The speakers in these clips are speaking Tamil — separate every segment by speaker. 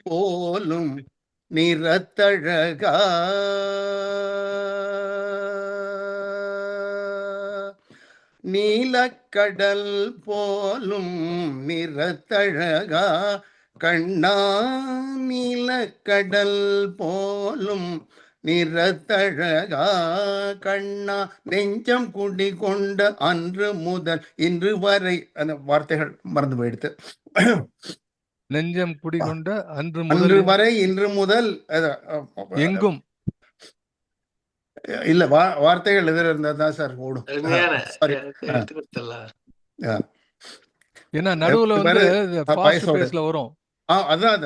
Speaker 1: போலும் நிறத்தழகா நீலக்கடல் போலும் நிறத்தழகா கண்ணா நீலக்கடல் போலும் நிறத்தழகா கண்ணா நெஞ்சம் குடிகொண்ட அன்று முதல் இன்று வரை அந்த வார்த்தைகள் மறந்து போயிடுத்து.
Speaker 2: நெஞ்சம் குடிகொண்ட அன்று
Speaker 1: அன்று வரை இன்று முதல்
Speaker 2: எங்கும்
Speaker 1: இல்ல வார்த்தைகள் எதிர இருந்தா தான் சார் ஓடும்.
Speaker 2: ஏன்னா நடுவுல வந்து ஃபாஸ்ட்
Speaker 1: வயசோட
Speaker 2: பேஸ்ல வரும்.
Speaker 1: அதான்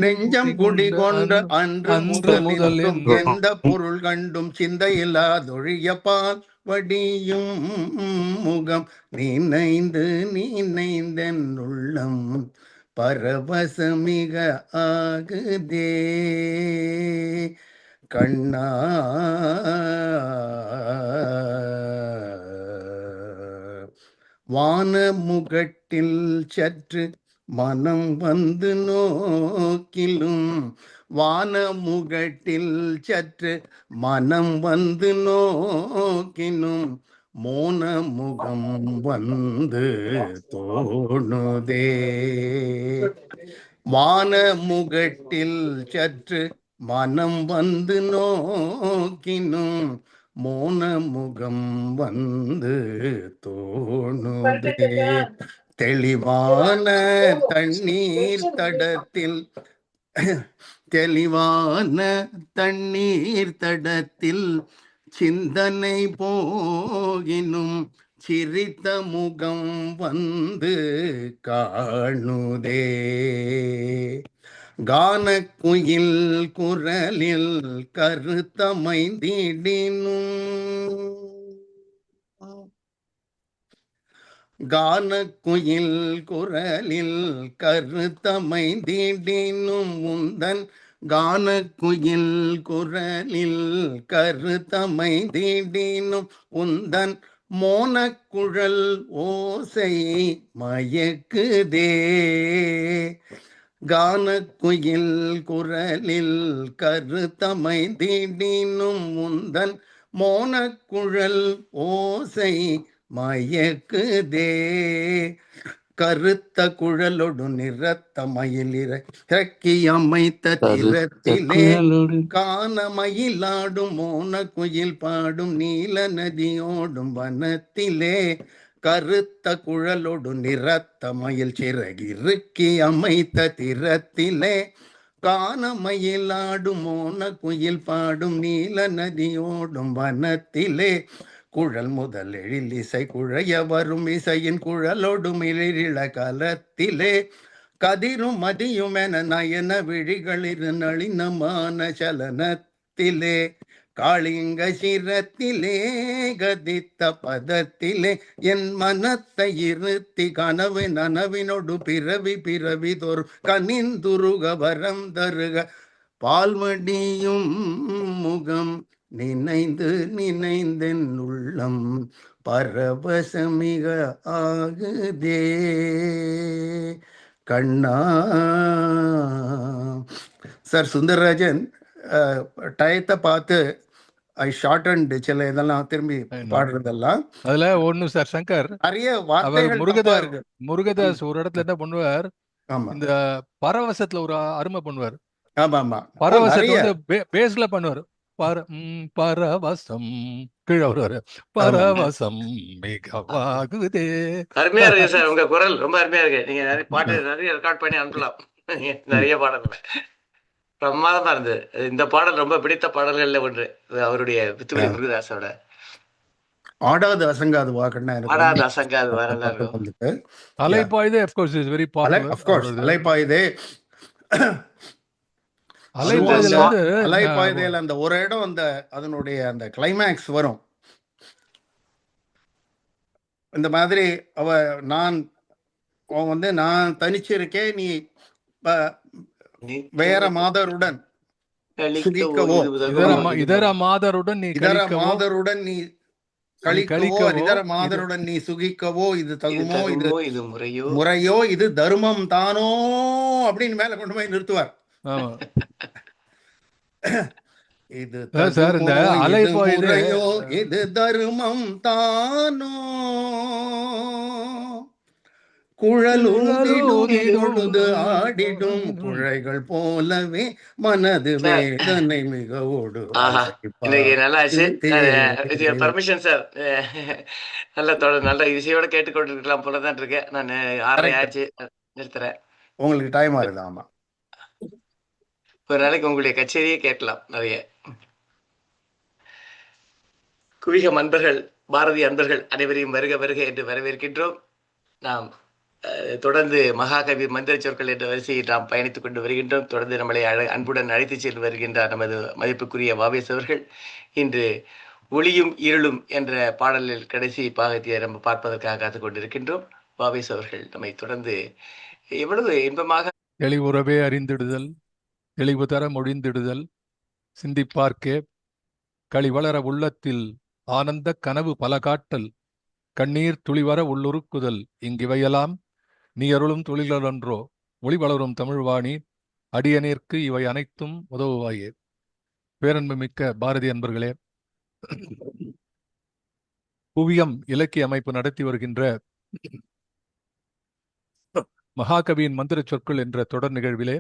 Speaker 1: நெஞ்சம் குடிகொண்ட அன்று முதல் எந்த பொருள் கண்டும் சிந்தையில்லாதொழியப்பால் வடியும் முகம் நினைந்து நினைந்தன் உள்ளம் பரவசமிக ஆகுதே கண்ணா வானமுகட்டில் சற்று மனம் வந்து நோக்கிலும் வானமுகட்டில் சற்று மனம் வந்து நோக்கினும் மோன முகம் வந்து தோணுதே வானமுகட்டில் சற்று மனம் வந்து நோக்கினும் மோன முகம் வந்து தோணுதே தெளிவான தண்ணீர் தடத்தில் தெளிவான தண்ணீர் தடத்தில் சிந்தனை போகினும் சிரித்த முகம் வந்து காணுதே கானக்குயில் குரலில் கருத்தமைந்திடினும் கானக்குயில் குரலில் கருத்தமைந்திடினும் உந்தன் கானக்குயில் குரலில் கருத்தமைந்திடினும் உந்தன் மோனக்குழல் ஓசை மயக்குதே கானக்குயில் குரலில் கருத்தமைந்திடினும் உந்தன் மோனக்குழல் ஓசை மயக்குதே கருத்த குழலொடு நிறத்த மயிலிறக்கி அமைத்த திறத்திலே காண மயிலாடும் மோன குயில் பாடும் நீல நதியோடும் வனத்திலே கருத்த குழலொடு நிறத்த மயில் சிறகிறுக்கி அமைத்த திறத்திலே காண மயிலாடும் மோன குயில் பாடும் நீல நதியோடும் வனத்திலே குழல் முதல் எழில் இசை குழைய வரும் இசையின் குழலோடு மிளிரிள கலத்திலே கதிரும் மதியும் என நயன விழிகளிரு நளினமான சலனத்திலே காளிங்க சிரத்திலே கதித்த பதத்திலே என் மனத்தை இருத்தி கனவு நனவினொடு பிறவி பிறவி தோறும் கனிந்துருக வரம் தருக பால்வடியும் முகம் நினைந்து நினைந்தென் உள்ளம் பரவசமிக ஆகுதே கண்ணா. சார் சுந்தரராஜன் டயத்தை பார்த்து ஐ ஷார்ட் அண்ட் சில இதெல்லாம் திரும்பி பாடுறதெல்லாம்
Speaker 2: அதுல ஒண்ணு சார் சங்கர்
Speaker 1: நிறைய வார்த்தைகள்
Speaker 2: முருகதாஸ் ஒரு இடத்துல என்ன பண்ணுவார், இந்த பரவசத்துல ஒரு அருமை பண்ணுவார்.
Speaker 1: ஆமா ஆமா
Speaker 2: பரவசத்தை வந்து பேஸ்ல பண்ணுவார். பரவசம் கீழே வருவாரு. பரவசம் மிகவாகுதே.
Speaker 3: அருமையா இருக்கு சார், உங்க குரல் ரொம்ப அருமையா இருக்கு. நீங்க நிறைய பாட்டு நிறைய ரெக்கார்ட் பண்ணி அனுப்பலாம். நிறைய பாடல்கள் பிரமாதமா இருந்தது. இந்த பாடல் ரொம்ப பிடித்த பாடல்கள்ல ஒன்று. அவருடைய வித்துமணி முருகதாஸோட
Speaker 1: ஆடாது அசங்காது வாக்கண்ணா
Speaker 3: ஆடாது அசங்காது வரலாம்
Speaker 1: வந்துட்டு
Speaker 2: Alaipayuthey of course is very popular.
Speaker 1: of course Alaipayuthey அலைப்பாயுதேல அந்த ஒரு இடம் அந்த அதனுடைய அந்த கிளைமேக்ஸ் வரும். இந்த மாதிரி நான் தனிச்சிருக்கேன், நீ வேற மாதருடன்
Speaker 2: இதர மாதருடன் நீ
Speaker 1: கழிக்கவோ அரிதர மாதருடன் நீ சுகிக்கவோ இது தகுமோ இது
Speaker 3: இது முறையோ
Speaker 1: முறையோ இது தர்மம் தானோ அப்படின்னு மேல கொண்டு போய் நிறுத்துவார். இது
Speaker 2: சார் இந்த
Speaker 1: தகுமோ இது முறையோ இது தர்மம் தானோ குழலூதிடொழுது ஆடிடும் புழைகள் போலவே மனது வேதனை மிகவோடு.
Speaker 3: இன்னைக்கு நல்லா ஆச்சு. Permission sir. நல்ல நல்ல இசையோட கேட்டுக்கொண்டிருக்கலாம் போலதான் இருக்கேன். நான் 6:30 ஆச்சு, நிறுத்துறேன்.
Speaker 1: உங்களுக்கு டைம் ஆகுது. ஆமா,
Speaker 3: ஒரு நாளைக்கு உங்களுடைய கச்சேரியே கேட்கலாம் நிறைய. குவிகம் அன்பர்கள், பாரதி அன்பர்கள் அனைவரையும் வருக வருக என்று வரவேற்கின்றோம். நாம் தொடர்ந்து மகாகவி மந்திர சொற்கள் என்ற வரிசையில் நாம் பயணித்துக் கொண்டு வருகின்றோம். தொடர்ந்து நம்மளை அன்புடன் அழைத்து சென்று வருகின்றார் நமது மதிப்புக்குரிய வாவேஸ் அவர்கள். இன்று ஒளியும் இருளும் என்ற பாடலில் கடைசி பாகத்தை நம்ம பார்ப்பதற்காக காத்துக் கொண்டிருக்கின்றோம். வாவேஸ் அவர்கள் நம்மை தொடர்ந்து எவ்வளவு இன்பமாக
Speaker 2: தெளிவுறவே அறிந்திடுதல், தெளிவு தர மொழிந்திடுதல், சிந்திப்பார்க்கே களி வளர உள்ளத்தில் ஆனந்த கனவு பல காட்டல், கண்ணீர் துளிவர உள்ளுருக்குதல், இங்கிவையெல்லாம் நீ அருளும் தொழிலன்றோ, ஒளி வளரும் தமிழ்வாணி, அடியநேர்க்கு இவை அனைத்தும் உதவுவாயே. பேரன்பு மிக்க பாரதி அன்பர்களே, குவியம் இலக்கிய அமைப்பு நடத்தி வருகின்ற மகாகவியின் மந்திர சொற்கள் என்ற தொடர் நிகழ்விலே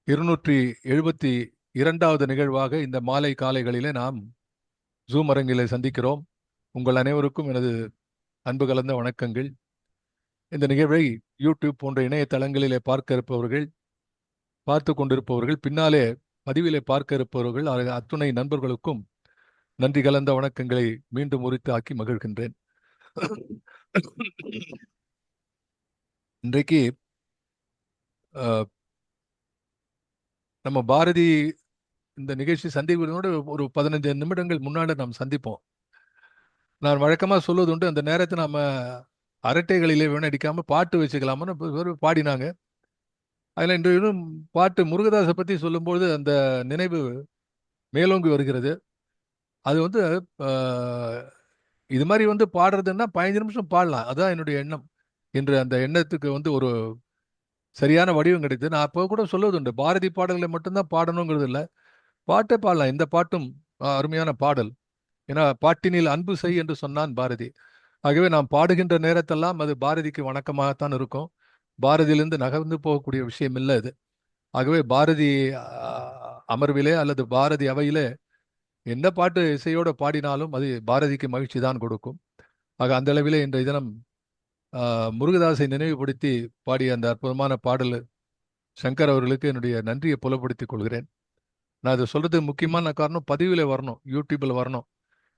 Speaker 2: 272வது நிகழ்வாக இந்த மாலை காலைகளிலே நாம் ஜூம் அரங்கிலே சந்திக்கிறோம். உங்கள் அனைவருக்கும் எனது அன்பு கலந்த வணக்கங்கள். இந்த நிகழ்வை யூடியூப் போன்ற இணையதளங்களிலே பார்க்க இருப்பவர்கள், பார்த்து கொண்டிருப்பவர்கள், பின்னாலே பதிவிலே பார்க்க இருப்பவர்கள் அத்துணை நண்பர்களுக்கும் நன்றி கலந்த வணக்கங்களை மீண்டும் உரித்து ஆக்கி மகிழ்கின்றேன். இன்றைக்கு நம்ம பாரதி இந்த நிகழ்ச்சி சந்திப்பதோடு ஒரு 15 நிமிடங்கள் முன்னாடி நாம் சந்திப்போம். நான் வழக்கமாக சொல்வது உண்டு, அந்த நேரத்தை நம்ம அரட்டைகளிலே வீணடிக்காம பாட்டு வச்சுக்கலாம்னு பாடினாங்க. அதில் இன்று பாட்டு முருகதாஸை பற்றி சொல்லும்போது அந்த நினைவு மேலோங்கி வருகிறது. அது இது மாதிரி பாடுறதுன்னா 15 நிமிஷம் பாடலாம், அதுதான் என்னுடைய எண்ணம். என்று அந்த எண்ணத்துக்கு ஒரு சரியான வடிவம் கிடைத்து, நான் அப்போ கூட சொல்வது உண்டு, பாரதி பாடல்களை மட்டும்தான் பாடணுங்கிறது இல்லை, பாட்டே பாடலாம். இந்த பாட்டும் அருமையான பாடல். ஏன்னா பாட்டினில் அன்பு செய் என்று சொன்னான் பாரதி. ஆகவே நாம் பாடுகின்ற நேரத்தெல்லாம் அது பாரதிக்கு வணக்கமாகத்தான் இருக்கும். பாரதியிலிருந்து நகர்ந்து போகக்கூடிய விஷயம் இல்லை இது. ஆகவே பாரதி அமர்விலே அல்லது பாரதி அவையிலே என்ன பாட்டு இசையோடு பாடினாலும் அது பாரதிக்கு மகிழ்ச்சி தான் கொடுக்கும். ஆக அந்த அளவிலே இன்றைய தினம் முருகதாஸை நினைவுபடுத்தி பாடிய அந்த அற்புதமான பாடல் சங்கர் அவர்களுக்கு என்னுடைய நன்றியை புலப்படுத்திக் கொள்கிறேன். நான் அதை சொல்றதுக்கு முக்கியமான காரணம், பதிவில் வரணும், யூடியூப்பில் வரணும்.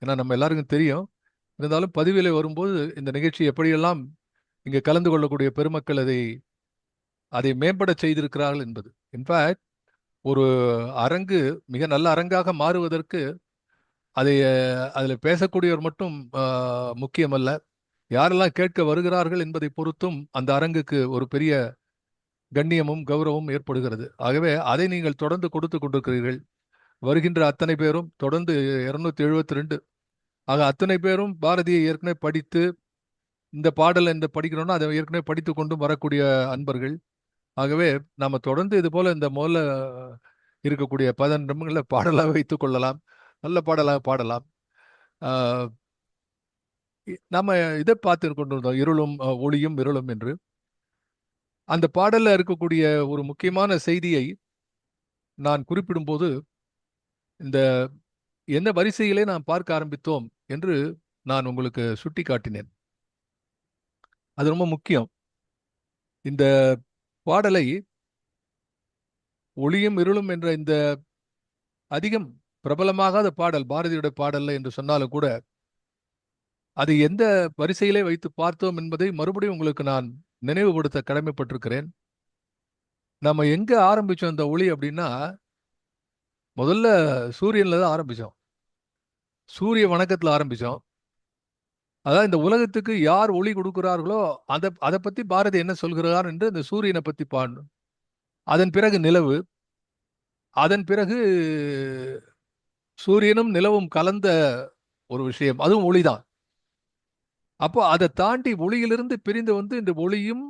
Speaker 2: ஏன்னா நம்ம எல்லாருக்கும் தெரியும், இருந்தாலும் பதிவில் வரும்போது இந்த நிகழ்ச்சி எப்படியெல்லாம் இங்கே கலந்து கொள்ளக்கூடிய பெருமக்கள் அதை மேம்பட செய்திருக்கிறார்கள் என்பது. இன்ஃபேக்ட் ஒரு அரங்கு மிக நல்ல அரங்காக மாறுவதற்கு அதில் பேசக்கூடியவர் மட்டும் முக்கியமல்ல, யாரெல்லாம் கேட்க வருகிறார்கள் என்பதை பொறுத்தும் அந்த அரங்குக்கு ஒரு பெரிய கண்ணியமும் கௌரவமும் ஏற்படுகிறது. ஆகவே அதை நீங்கள் தொடர்ந்து கொடுத்து கொண்டிருக்கிறீர்கள். வருகின்ற அத்தனை பேரும் தொடர்ந்து 272, ஆக அத்தனை பேரும் பாரதியை ஏற்கனவே படித்து இந்த பாடல் என்று படிக்கிறோம்னா அதை ஏற்கனவே படித்து கொண்டும் வரக்கூடிய அன்பர்கள். ஆகவே நாம் தொடர்ந்து இது போல இந்த முதல்ல இருக்கக்கூடிய 15 நிமிடங்களில் பாடலாக வைத்துக் கொள்ளலாம், நல்ல பாடலாக பாடலாம். நம்ம இதை பார்த்து கொண்டிருந்தோம், இருளும் ஒளியும் இருளும் என்று. அந்த பாடலில் இருக்கக்கூடிய ஒரு முக்கியமான செய்தியை நான் குறிப்பிடும்போது, இந்த எந்த வரிசையிலே நாம் பார்க்க ஆரம்பித்தோம் என்று நான் உங்களுக்கு சுட்டி காட்டினேன். அது ரொம்ப முக்கியம். இந்த பாடலை ஒளியும் இருளும் என்ற இந்த அதிகம் பிரபலமாகாத பாடல் பாரதியுடைய பாடல்ல என்று சொன்னாலும் கூட, அது எந்த வரிசையிலே வைத்து பார்த்தோம் என்பதை மறுபடியும் உங்களுக்கு நான் நினைவுபடுத்த கடமைப்பட்டிருக்கிறேன். நம்ம எங்க ஆரம்பிச்சோம் இந்த ஒளி அப்படின்னா, முதல்ல சூரியன்ல தான் ஆரம்பிச்சோம், சூரிய வணக்கத்துல ஆரம்பிச்சோம். அதான் இந்த உலகத்துக்கு யார் ஒளி கொடுக்கிறார்களோ அதை பத்தி பாரதி என்ன சொல்கிறார் என்று இந்த சூரியனை பத்தி பாடணும். அதன் பிறகு நிலவு, அதன் பிறகு சூரியனும் நிலவும் கலந்த ஒரு விஷயம், அதுவும் ஒளிதான். அப்போ அதை தாண்டி ஒளியிலிருந்து பிரிந்து வந்து இந்த ஒளியும்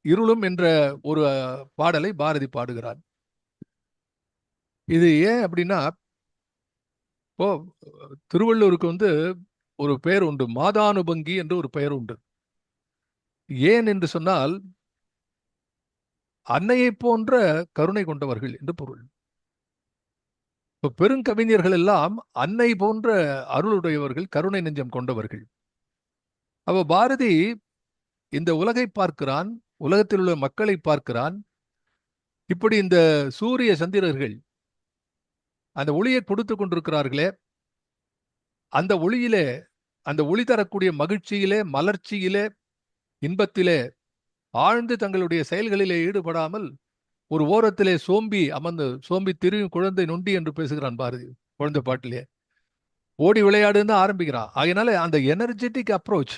Speaker 2: இருளும் என்ற ஒரு பாடலை பாரதி பாடுகிறார். இது ஏன் அப்படின்னா, இப்போ திருவள்ளுவருக்கு வந்து ஒரு பெயர் உண்டு, மாதானுபங்கி என்று ஒரு பெயர் உண்டு. ஏன் என்று சொன்னால், அன்னையை போன்ற கருணை கொண்டவர்கள் என்று பொருள். இப்போ பெருங்கவிஞர்கள் எல்லாம் அன்னை போன்ற அருளுடையவர்கள், கருணை நெஞ்சம் கொண்டவர்கள். அப்போ பாரதி இந்த உலகை பார்க்கிறான், உலகத்தில் உள்ள மக்களை பார்க்கிறான். இப்படி இந்த சூரிய சந்திரர்கள் அந்த ஒளியை கொடுத்து கொண்டிருக்கிறார்களே, அந்த ஒளியிலே, அந்த ஒளி தரக்கூடிய மகிழ்ச்சியிலே, மலர்ச்சியிலே, இன்பத்திலே ஆழ்ந்து தங்களுடைய செயல்களிலே ஈடுபடாமல் ஒரு ஓரத்திலே சோம்பி அமர்ந்து, சோம்பி திரியும் குழந்தை நொண்டி என்று பேசுகிறான் பாரதி குழந்தை பாட்டிலே. ஓடி விளையாடுன்னு ஆரம்பிக்கிறான். அதனால அந்த எனர்ஜெட்டிக் அப்ரோச்,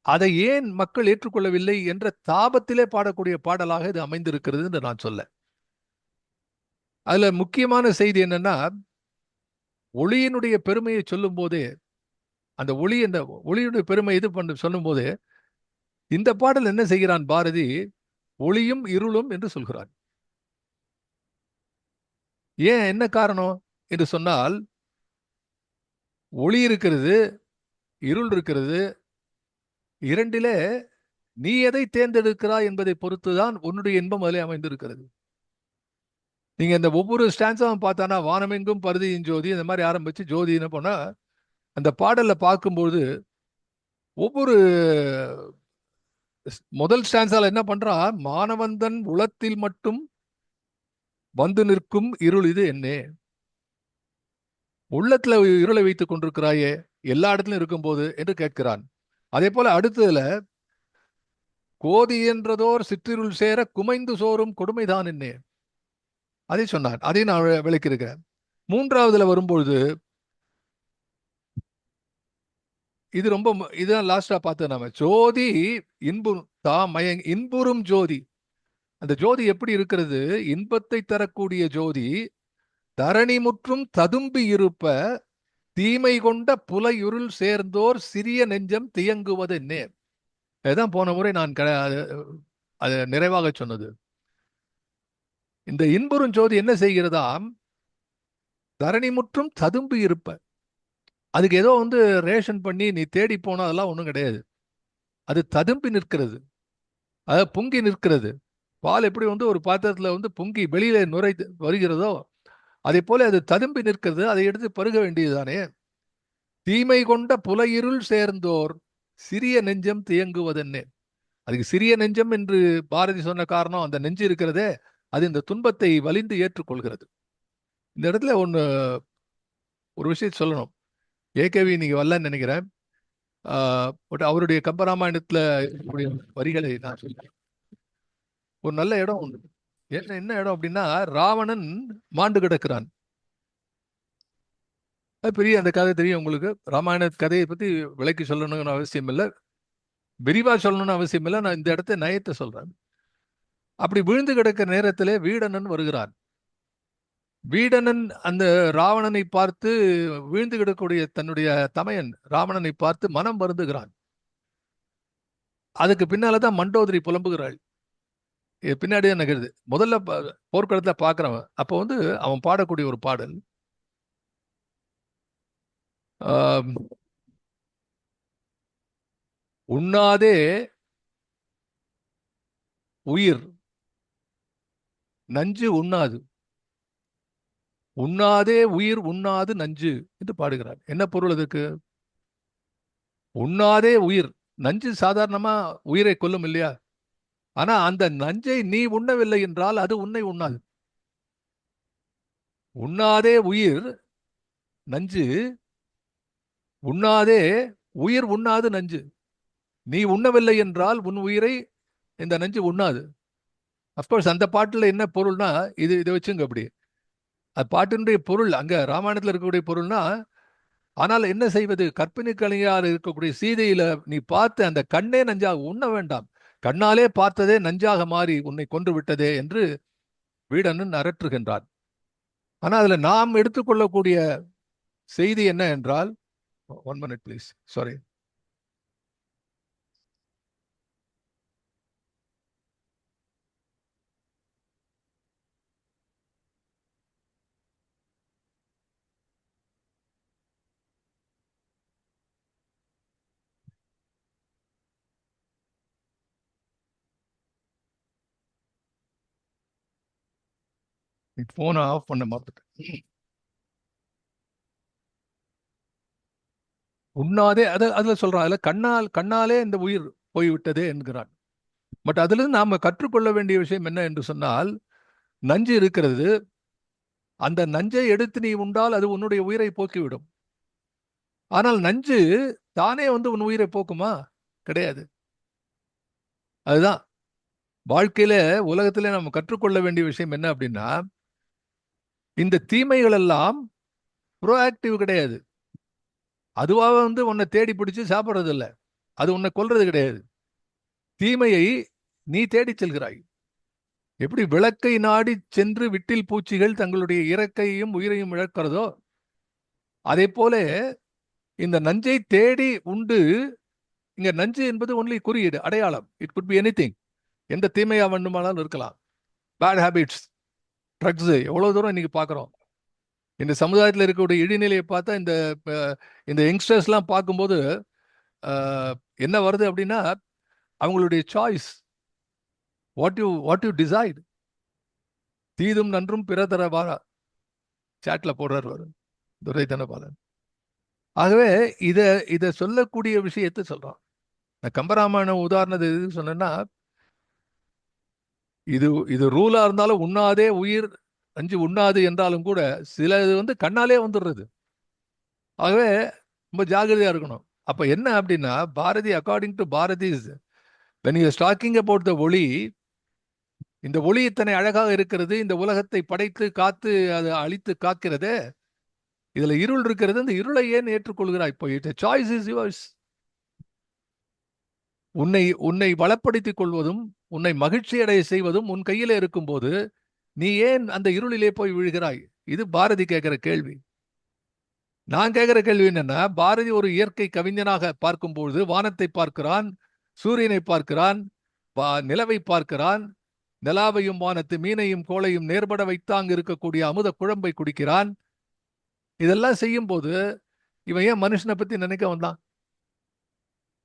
Speaker 2: அதை ஏன் மக்கள் ஏற்றுக்கொள்ளவில்லை என்ற தாபத்திலே பாடக்கூடிய பாடலாக இது அமைந்திருக்கிறது என்று நான் சொல்ல. அதுல முக்கியமான செய்தி என்னன்னா, ஒளியினுடைய பெருமையை சொல்லும் போதே, அந்த ஒளி, அந்த ஒளியுடைய பெருமை இது பண்ண சொல்லும் போது, இந்த பாடல் என்ன செய்கிறான் பாரதி, ஒளியும் இருளும் என்று சொல்கிறான். ஏன், என்ன காரணம் என்று சொன்னால், ஒளி இருக்கிறது, இருள் இருக்கிறது. இரண்டிலே நீ எதை தேர்ந்தெடுக்கிறாய் என்பதை பொறுத்துதான் உன்னுடைய இன்பம் அதிலே அமைந்திருக்கிறது. நீங்க இந்த ஒவ்வொரு ஸ்டான்ஸாவும் பார்த்தானா, வானமெங்கும் பருதியின் ஜோதி, இந்த மாதிரி ஆரம்பிச்சு ஜோதின்னு போனா, அந்த பாடல்ல பார்க்கும்போது ஒவ்வொரு முதல் ஸ்டான்ஸால என்ன பண்றான், மானவந்தன் உளத்தில் மட்டும் வந்து நிற்கும் இருள் இது என்னே, உள்ளத்துல இருளை வைத்துக் கொண்டிருக்கிறாயே எல்லா இடத்திலும் இருக்கும்போது என்று கேட்கிறான். அதே போல அடுத்ததுல, கோதி என்றதோர் சிற்றிருள் சேர குமைந்து சோறும் கொடுமைதான் என்னே, அதை சொன்னான். அதையும் நான் விளக்கியிருக்கிறேன். மூன்றாவதுல வரும்பொழுது, இது ரொம்ப இதுதான் லாஸ்டா பார்த்தோம் நாம, ஜோதி இன்புறும் ஜோதி. அந்த ஜோதி எப்படி இருக்கிறது, இன்பத்தை தரக்கூடிய ஜோதி. தரணி முற்றும் ததும்பி இருப்ப தீமை கொண்ட புலையுருள் சேர்ந்தோர் சிறிய நெஞ்சம் தியங்குவது என்ன. அதுதான் போன முறை நான் அது நிறைவாக சொன்னது. இந்த இன்புறும் ஜோதி என்ன செய்கிறதாம், தரணி முற்றும் ததும்பி இருப்ப. அதுக்கு ஏதோ வந்து ரேஷன் பண்ணி நீ தேடி போனா அதெல்லாம் ஒன்றும் கிடையாது. அது ததும்பி நிற்கிறது, அது பொங்கி நிற்கிறது. பால் எப்படி வந்து ஒரு பாத்திரத்துல வந்து பொங்கி வெளியில நுரை வருகிறதோ, அதே போல அது ததும்பி நிற்கிறது. அதை எடுத்து பருக வேண்டியதுதானே. தீமை கொண்ட புலையிருள் சேர்ந்தோர் சிறிய நெஞ்சம் தியங்குவதென்ன. அதுக்கு சிறிய நெஞ்சம் என்று பாரதி சொன்ன காரணம், அந்த நெஞ்சு இருக்கிறதே, அது இந்த துன்பத்தை வலிந்து ஏற்றுக்கொள்கிறது. இந்த இடத்துல ஒரு விஷயத்தை சொல்லணும். ஏகேவி நீங்க வரலன்னு நினைக்கிறேன். பட் அவருடைய கம்பராமாயணத்துல இருக்கக்கூடிய வரிகளை நான் சொல்றேன். ஒரு நல்ல இடம் உண்டு. என்ன இடம் அப்படின்னா, ராவணன் மாண்டு கிடக்கிறான். பெரிய அந்த கதை தெரியும் உங்களுக்கு. ராமாயண கதையை பத்தி விளக்கி சொல்லணும்னு அவசியம் இல்லை, விரிவா சொல்லணும்னு அவசியம் இல்லை. நான் இந்த இடத்த நயத்தை சொல்றேன். அப்படி விழுந்து கிடக்கிற நேரத்திலே வீடணன் வருகிறான். வீடணன் அந்த ராவணனை பார்த்து, வீழ்ந்து கிடக்கூடிய தன்னுடைய தமையன் ராவணனை பார்த்து மனம் வருந்துகிறான். அதுக்கு பின்னாலதான் மண்டோதரி புலம்புகிறாள். பின்னாடியே நகருது. முதல்ல போர்க்களத்துல பாக்குறவன் அப்ப வந்து அவன் பாடக்கூடிய ஒரு பாடல், உண்ணாதே உயிர் நஞ்சு உண்ணாது, உண்ணாதே உயிர் உண்ணாது நஞ்சு என்று பாடுகிறார். என்ன பொருள் அதுக்கு? உண்ணாதே உயிர், நஞ்சு சாதாரணமா உயிரை கொல்லும் இல்லையா? ஆனா அந்த நஞ்சை நீ உண்ணவில்லை என்றால் அது உன்னை உண்ணாது. உண்ணாதே உயிர் நஞ்சு, உண்ணாதே உயிர் உண்ணாது நஞ்சு. நீ உண்ணவில்லை என்றால் உன் உயிரை இந்த நஞ்சு உண்ணாது. அப்கோர்ஸ் அந்த பாட்டுல என்ன பொருள்னா, இதை வச்சுங்க. அப்படி அது பாட்டினுடைய பொருள் அங்க ராமாயணத்துல இருக்கக்கூடிய பொருள்னா, ஆனால் என்ன செய்வது, கற்பிணி கலைஞர் இருக்கக்கூடிய சீதையில நீ பார்த்த அந்த கண்ணே நஞ்சாக, உண்ண வேண்டாம், கண்ணாலே பார்த்ததே நஞ்சாக மாறி உன்னை கொன்று விட்டதே என்று வீடணன் அரற்றுகின்றான். ஆனா அதுல நாம் எடுத்துக்கொள்ளக்கூடிய செய்தி என்ன என்றால், 1 minute ப்ளீஸ், சாரி. போனை ஆஃப் பண்ண மறந்துட்டேன். உண்ணாதே, அதுல சொல்றான், அதுல கண்ணாலே இந்த உயிர் போய்விட்டதே என்கிறான். பட் அதுல இருந்து நாம கற்றுக்கொள்ள வேண்டிய விஷயம் என்ன என்று சொன்னால், நஞ்சு இருக்கிறது, அந்த நஞ்சை எடுத்து நீ உண்டால் அது உன்னுடைய உயிரை போக்கிவிடும். ஆனால் நஞ்சு தானே வந்து உன் உயிரை போக்குமா? கிடையாது. அதுதான் வாழ்க்கையில, உலகத்திலே நம்ம கற்றுக்கொள்ள வேண்டிய விஷயம் என்ன அப்படின்னா, இந்த தீமைகள் எல்லாம் ப்ரோஆக்டிவ் கிடையாது. அதுவாக வந்து உன்னை தேடி பிடிச்சு சாப்பிட்றது இல்லை, அது உன்னை கொல்றது கிடையாது. தீமையை நீ தேடி செல்கிறாய். எப்படி விளக்கை நாடி சென்று விட்டில் பூச்சிகள் தங்களுடைய இறக்கையையும் உயிரையும் இழக்கிறதோ, அதே போல இந்த நஞ்சை தேடி உண்டு. இங்க நஞ்சு என்பது ஒன்லி குறியீடு, அடையாளம். It could be anything. எந்த தீமையா வேண்டுமானாலும் இருக்கலாம். பேட் ஹேபிட்ஸ், ட்ரக்ஸ், எவ்வளவு தூரம் இன்னைக்கு பார்க்குறோம். இந்த சமுதாயத்தில் இருக்கக்கூடிய இடிநிலையை பார்த்தா, இந்த யங்ஸ்டர்ஸ்லாம் பார்க்கும்போது என்ன வருது அப்படின்னா, அவங்களுடைய சாய்ஸ், வாட் யூ டிசைட். தீதும் நன்றும் பிற தர வாரா, சாட்ல போடுறார் வரும் துரை தனபாலன். ஆகவே இதை சொல்லக்கூடிய விஷயத்தை சொல்றான். கம்பராமாயணம் உதாரணத்தை எதுக்கு சொன்னா, இது ரூலா இருந்தாலும் உண்ணாதே உயிர் நஞ்சு உண்ணாது என்றாலும் கூட சில இது வந்து கண்ணாலே வந்துடுறது. ஆகவே ரொம்ப ஜாகிரதையா இருக்கணும். அப்ப என்ன அப்படின்னா, Bharathi, according to Bharathi's, when he is talking about the ஒளி, இந்த ஒளி இத்தனை அழகாக இருக்கிறது, இந்த உலகத்தை படைத்து காத்து அதை அழித்து காக்கிறதே, இதுல இருள் இருக்கிறது, இந்த இருளை ஏன் ஏற்றுக்கொள்கிறாய்? இப்போ சாய்ஸ் இஸ் யுவர்ஸ். உன்னை வளப்படுத்திக் கொள்வதும் உன்னை மகிழ்ச்சி அடைய செய்வதும் உன் கையில இருக்கும்போது நீ ஏன் அந்த இருளிலே போய் விழுகிறாய்? இது பாரதி கேட்கிற கேள்வி. நான் கேட்கிற கேள்வி என்னன்னா, பாரதி ஒரு இயற்கை கவிஞனாக பார்க்கும்போது வானத்தை பார்க்கிறான், சூரியனை பார்க்கிறான், நிலவை பார்க்கிறான், நிலாவையும் வானத்து மீனையும் கோளையும் நேர்பட வைத்தாங்க இருக்கக்கூடிய அமுத குழம்பை குடிக்கிறான். இதெல்லாம் செய்யும் போது இவன் ஏன் மனுஷனை பத்தி நினைக்க வந்தான்?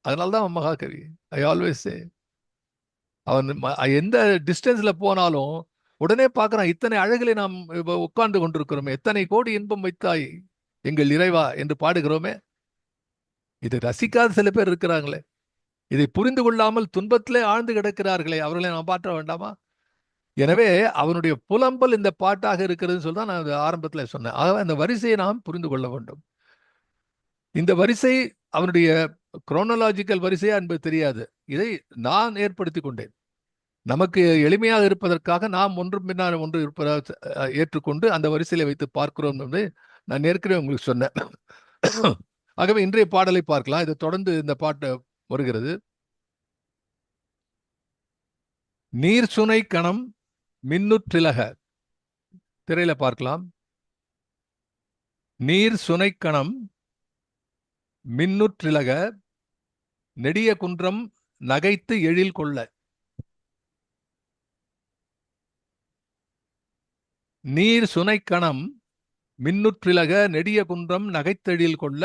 Speaker 2: அதனால்தான் அவன் மகாகவி. ஐ ஆல்வேஸ் சே, அவன் எந்த டிஸ்டன்ஸ்ல போனாலும் உடனே பார்க்கிறான், இத்தனை அழகிலே நாம் உட்கார்ந்து கொண்டிருக்கிறோமே, எத்தனை கோடி இன்பம் வைத்தாய் எங்கள் இறைவா என்று பாடுகிறோமே. இதை ரசிக்காத சில பேர் இருக்கிறாங்களே, இதை புரிந்து கொள்ளாமல் துன்பத்திலே ஆழ்ந்து கிடக்கிறார்களே, அவர்களை நாம் பாற்ற வேண்டாமா? எனவே அவனுடைய புலம்பல் இந்த பாட்டாக இருக்கிறதுன்னு சொல்லி தான் நான் ஆரம்பத்தில் சொன்னேன். ஆகவே அந்த வரிசையை நாம் புரிந்து கொள்ள வேண்டும். இந்த வரிசை அவனுடைய குரோனலாஜிக்கல் வரிசையா என்பது தெரியாது. இதை நான் ஏற்படுத்தி கொண்டேன். நமக்கு எளிமையாக இருப்பதற்காக நாம் ஒன்று பின்னால் ஒன்று இருப்பதாக ஏற்றுக்கொண்டு அந்த வரிசையில வைத்து பார்க்கிறோம் என்று நான் ஏற்கனவே உங்களுக்கு சொன்னேன். ஆகவே இன்றைய பாடலை பார்க்கலாம். இதை தொடர்ந்து இந்த பாட்டு வருகிறது. நீர் சுனை கணம் மின்னுற்றிலக, திரையில பார்க்கலாம். நீர் சுனை கணம் மின்னுற்றிலக, நெடிய குன்றம் நகைத்து எழில் கொள்ள. நீர் சுனைக்கணம் மின்னுற்றிலக, நெடிய குன்றம் நகைத்தெழில் கொள்ள,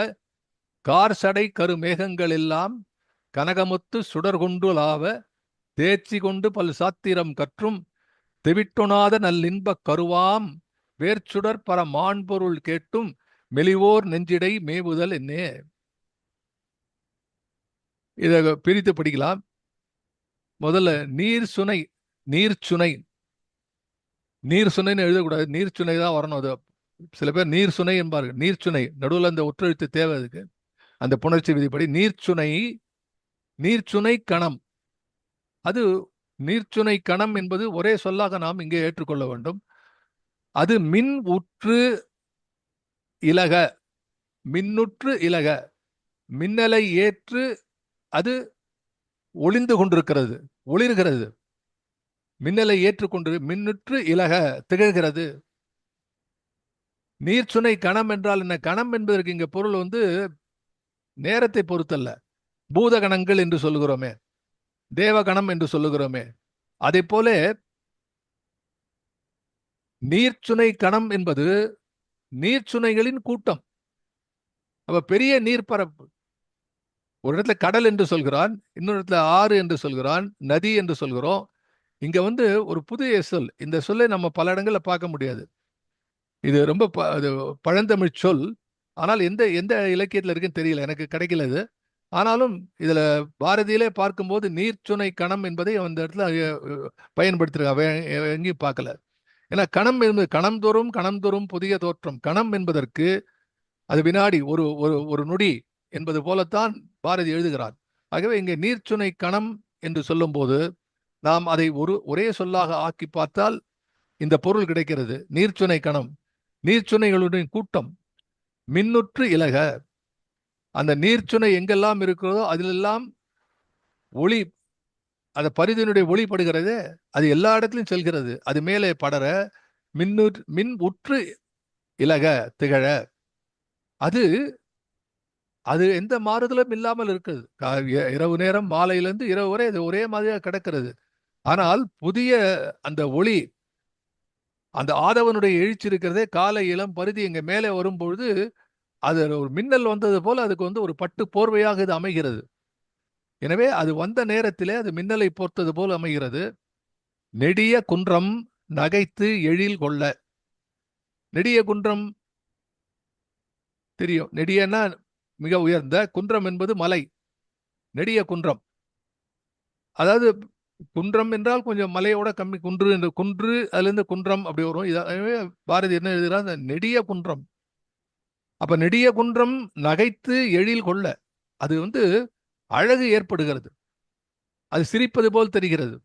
Speaker 2: கார் சடை கரு மேகங்கள் எல்லாம் கனகமுத்து சுடர்கொண்டு லாவ, தேர்ச்சி கொண்டு பல் சாத்திரம் கற்றும் தெவிட்டொணாத நல்லின்பக் கருவாம், வேர்ச்சுடர் பர மாண்பொருள் கேட்டும் மெலிவோர் நெஞ்சிடை மேவுதல் என்னே. இதை பிரித்து படிக்கலாம். முதல்ல நீர் சுனை, நீர் சுனை, நீர் சுனைன்னு எழுதக்கூடாது, நீர் சுனை தான் வரணும். அது சில பேர் நீர் சுனை என்பார்கள். நீர் சுனை நடுவில் அந்த ஒற்றெழுத்து தேவை அதுக்கு, அந்த புணர்ச்சி விதிப்படி. நீர்ச்சுனை, நீர்ச்சுனை கணம், அது நீர்ச்சுனை கணம் என்பது ஒரே சொல்லாக நாம் இங்கே ஏற்றுக்கொள்ள வேண்டும். அது மின் உற்று இலக, மின்னுற்று இலக, மின்னலை ஏற்று அது ஒளிந்து கொண்டிருக்கிறது, ஒளிர்கிறது. மின்னலை ஏற்றுக்கொண்டு மின்னுற்று இலக, திகழ்கிறது. நீர்ச்சுனை கணம் என்றால் என்ன? கணம் என்பதற்கு இங்க பொருள் வந்து நேரத்தை பொறுத்தல்ல. பூதகணங்கள் என்று சொல்லுகிறோமே, தேவகணம் என்று சொல்லுகிறோமே, அதை போல நீர்ச்சுனை கணம் என்பது நீர்ச்சுனைகளின் கூட்டம். அப்ப பெரிய நீர்ப்பரப்பு. ஒரு இடத்துல கடல் என்று சொல்கிறான், இன்னொரு இடத்துல ஆறு என்று சொல்கிறான், நதி என்று சொல்கிறோம். இங்க வந்து ஒரு புதிய சொல். இந்த சொல்லை நம்ம பல இடங்கள்ல பார்க்க முடியாது. இது ரொம்ப அது பழந்தமிழ் சொல். ஆனால் எந்த எந்த இலக்கியத்துல இருக்குன்னு தெரியல, எனக்கு கிடைக்கல இது. ஆனாலும் இதுல பாரதியிலே பார்க்கும்போது நீர்ச்சுனை கணம் என்பதை அந்த இடத்துல பயன்படுத்திருக்காங்க. எங்கேயும் பார்க்கல. ஏன்னா கணம் என்பது கணம் தோறும் புதிய தோற்றம். கணம் என்பதற்கு அது வினாடி, ஒரு ஒரு ஒரு நொடி என்பது போலத்தான் பாரதி எழுதுகிறார். ஆகவே இங்கே நீர்ச்சுனை கணம் என்று சொல்லும்போது நாம் அதை ஒரே சொல்லாக ஆக்கி பார்த்தால் இந்த பொருள் கிடைக்கிறது. நீர்ச்சுனை கணம், நீர்ச்சுனைகளுடைய கூட்டம், மின்னுற்று இலக. அந்த நீர்ச்சுனை எங்கெல்லாம் இருக்கிறதோ அதிலெல்லாம் ஒளி, அந்த பரிதினுடைய ஒளி படுகிறது, அது எல்லா இடத்துலையும் செல்கிறது. அது மேலே படர மின் உற்று இலக திகழ. அது அது எந்த மாறுதலும் இல்லாமல் இருக்குது. இரவு நேரம் மாலையிலிருந்து இரவு வரை அது ஒரே மாதிரியாக கிடக்கிறது. ஆனால் புதிய அந்த ஒளி, அந்த ஆதவனுடைய எழுச்சி இருக்கிறதே, காலை இளம் பருதி இங்க மேலே வரும்பொழுது அது ஒரு மின்னல் வந்தது போல அதுக்கு வந்து ஒரு பட்டு போர்வையாக இது அமைகிறது. எனவே அது வந்த நேரத்திலே அது மின்னலை போர்த்தது போல் அமைகிறது. நெடிய குன்றம் நகைத்து எழில் கொள்ள. நெடிய குன்றம் தெரியும். நெடியன்னா மிக உயர்ந்த, குன்றம் என்பது மலை. நெடிய குன்றம், அதாவது குன்றம் என்றால் கொஞ்சம் மலையோட கம்மி. குன்று என்று குன்று, அதுல இருந்து குன்றம் அப்படி வரும். இதாகவே பாரதி என்ன எழுதுகிறார்? நெடிய குன்றம். அப்ப நெடிய குன்றம் நகைத்து எழில் கொள்ள, அது வந்து அழகு ஏற்படுகிறது, அது சிரிப்பது போல் தெரிகிறது.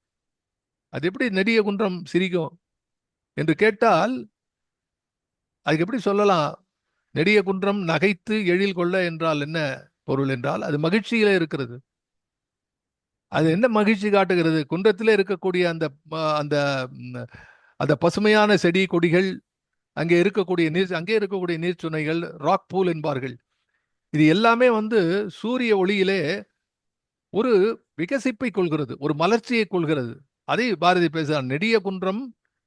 Speaker 2: அது எப்படி நெடிய குன்றம் சிரிக்கும் என்று கேட்டால் அதுக்கு எப்படி சொல்லலாம்? நெடிய குன்றம் நகைத்து எழில் கொள்ள என்றால் என்ன பொருள் என்றால், அது மகிழ்ச்சியிலே இருக்கிறது. அது என்ன மகிழ்ச்சி காட்டுகிறது? குன்றத்திலே இருக்கக்கூடிய அந்த அந்த அந்த பசுமையான செடி கொடிகள், அங்கே இருக்கக்கூடிய நீர்ச்சுனைகள், ராக் பூல் என்பார்கள். இது எல்லாமே வந்து சூரிய ஒளியிலே ஒரு விகசிப்பை கொள்கிறது, ஒரு மலர்ச்சியை கொள்கிறது. அதை பாரதி பேசுகிறார். நெடிய குன்றம்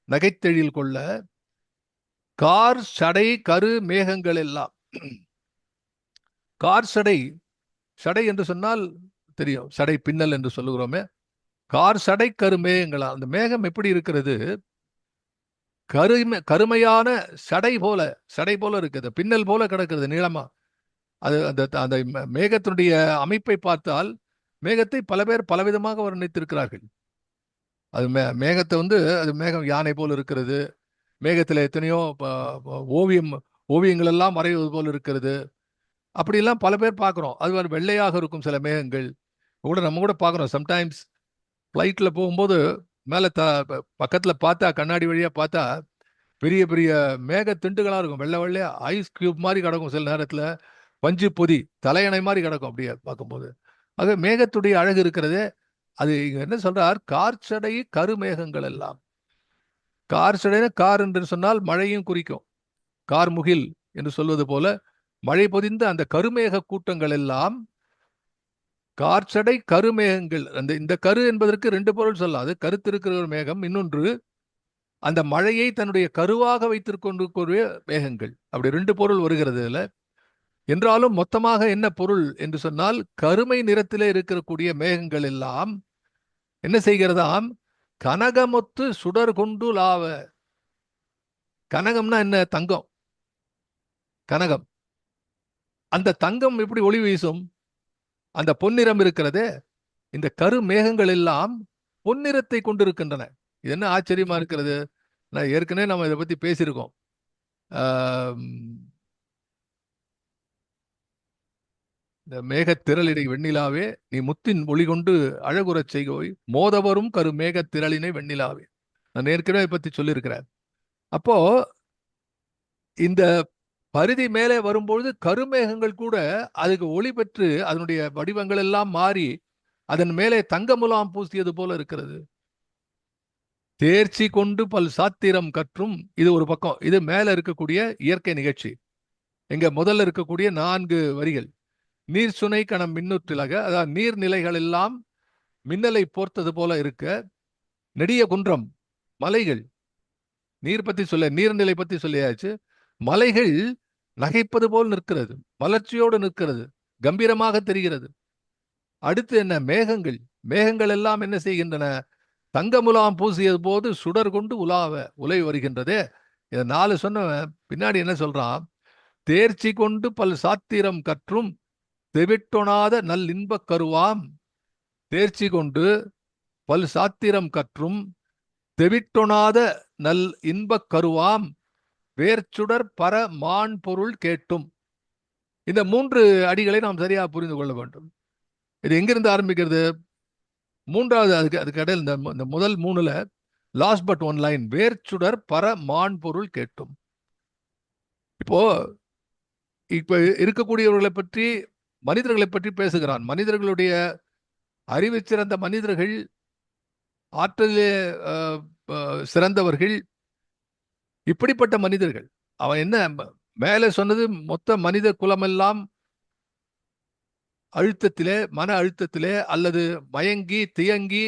Speaker 2: நகைத்தெழில் கொள்ள கார் சடை கரு மேகங்கள் எல்லாம். கார் சடை, சடை என்று சொன்னால் தெரியும், சடை பின்னல் என்று சொல்லுகிறோமே. கார் சடை கரு மேகங்களா, அந்த மேகம் எப்படி இருக்கிறது? கருமையான சடை போல இருக்குது, பின்னல் போல கிடக்கிறது நீளமா. அது அந்த அந்த மேகத்தினுடைய அமைப்பை பார்த்தால் மேகத்தை பல பேர் பலவிதமாக வர்ணித்திருக்கிறார்கள். அது மேகத்தை வந்து அது மேகம் யானை போல் இருக்கிறது, மேகத்தில் எத்தனையோ ஓவியங்கள் எல்லாம் வரைவது போல் இருக்கிறது, அப்படிலாம் பல பேர் பார்க்குறோம். அது மாதிரி வெள்ளையாக இருக்கும் சில மேகங்கள் கூட நம்ம கூட பார்க்குறோம். சம்டைம்ஸ் ஃப்ளைட்டில் போகும்போது மேலே பக்கத்தில் பார்த்தா, கண்ணாடி வழியாக பார்த்தா பெரிய பெரிய மேக திண்டுகளாக இருக்கும், வெள்ளை வெள்ளையா ஐஸ் கியூப் மாதிரி கிடக்கும். சில நேரத்தில் பஞ்சு பொதி தலையணை மாதிரி கிடக்கும் அப்படியே பார்க்கும்போது. ஆக மேகத்துடைய அழகு இருக்கிறது. அது இங்க என்ன சொல்றார்? கார்ச்சடை கருமேகங்கள் எல்லாம். கார்ச்சடைன கார் என்று சொன்னால் மழையும் குறிக்கும், கார்முகில் என்று சொல்வது போல மழை பொதிந்த அந்த கருமேக கூட்டங்கள் எல்லாம் கார்ச்சடை கருமேகங்கள். இந்த கரு என்பதற்கு ரெண்டு பொருள் சொல்லலாம். அது கருத்து இருக்கிற ஒரு மேகம், இன்னொன்று அந்த மழையை தன்னுடைய கருவாக வைத்திருக்கொண்டிருக்கிற மேகங்கள். அப்படி ரெண்டு பொருள் வருகிறது இதுல. என்றாலும் மொத்தமாக என்ன பொருள் என்று சொன்னால், கருமை நிறத்திலே இருக்கக்கூடிய மேகங்கள் எல்லாம் என்ன செய்கிறதாம்? கனகமொத்து சுடர் கொண்டு லாவ. கனகம்னா என்ன? தங்கம், கனகம். அந்த தங்கம் எப்படி ஒளி வீசும்? அந்த பொன்னிறம் இருக்கிறதே, இந்த கரு மேகங்கள் எல்லாம் பொன்னிறத்தை கொண்டிருக்கின்றன. இது என்ன ஆச்சரியமா இருக்கிறது? நான் ஏற்கனவே நம்ம இதை பத்தி பேசியிருக்கோம். இந்த மேகத்திரளினை வெண்ணிலாவே நீ முத்தின் ஒளி கொண்டு அழகுறச் செய்கோய், மோதவரும் கரு மேகத்திரளினை வெண்ணிலாவே. நான் ஏற்கனவே பத்தி சொல்லியிருக்கிறேன். அப்போ இந்த பரிதி மேலே வரும்பொழுது கருமேகங்கள் கூட அதுக்கு ஒளி பெற்று அதனுடைய வடிவங்கள் எல்லாம் மாறி அதன் மேலே தங்க முலாம் பூசியது போல இருக்கிறது. தேர்ச்சி கொண்டு பல் சாத்திரம் கற்றும். இது ஒரு பக்கம். இது மேல இருக்கக்கூடிய இயற்கை நிகழ்ச்சி. எங்க முதல்ல இருக்கக்கூடிய 4 வரிகள். நீர் சுனை கணம் மின்னுற்றிலக, அதாவது நீர்நிலைகள் எல்லாம் மின்னலை போர்த்தது போல இருக்க, நெடிய குன்றம் மலைகள், நீர் பத்தி சொல்ல, நீர்நிலை பத்தி சொல்லியாச்சு. மலைகள் நகைப்பது போல் நிற்கிறது, மலர்ச்சியோடு நிற்கிறது, கம்பீரமாக தெரிகிறது. அடுத்து என்ன? மேகங்கள். மேகங்கள் எல்லாம் என்ன செய்கின்றன? தங்கமுலாம் பூசியது போது சுடர் கொண்டு உலை வருகின்றதே. இதை 4 சொன்னவன் பின்னாடி என்ன சொல்றான்? தேர்ச்சி கொண்டு பல் சாத்திரம் கற்றும் தெவிட்டொணாத நல் இன்பக் கருவாம். தேர்ச்சி கொண்டு பல் சாத்திரம் கற்றும் தெவிட்டொணாத நல் இன்பக் கருவாம் வேர்ச்சுடர் பர மான் பொருள் கேட்டும். இந்த 3 அடிகளை நாம் சரியாக புரிந்து கொள்ள வேண்டும். இது எங்கிருந்து ஆரம்பிக்கிறது? 3வது அதுக்கு இடையில் இந்த முதல் 3ல லாஸ்ட் பட் ஒன் லைன், வேர்ச்சுடர் பர மான் பொருள் கேட்டும். இப்ப இருக்கக்கூடியவர்களை பற்றி, மனிதர்களை பற்றி பேசுகிறான். மனிதர்களுடைய அறிவு சிறந்த மனிதர்கள், ஆற்றலே சிறந்தவர்கள், இப்படிப்பட்ட மனிதர்கள். அவன் என்ன மேலே சொன்னது? மொத்த மனித குலமெல்லாம் அழுத்தத்திலே, மன அழுத்தத்திலே, அல்லது மயங்கி தியங்கி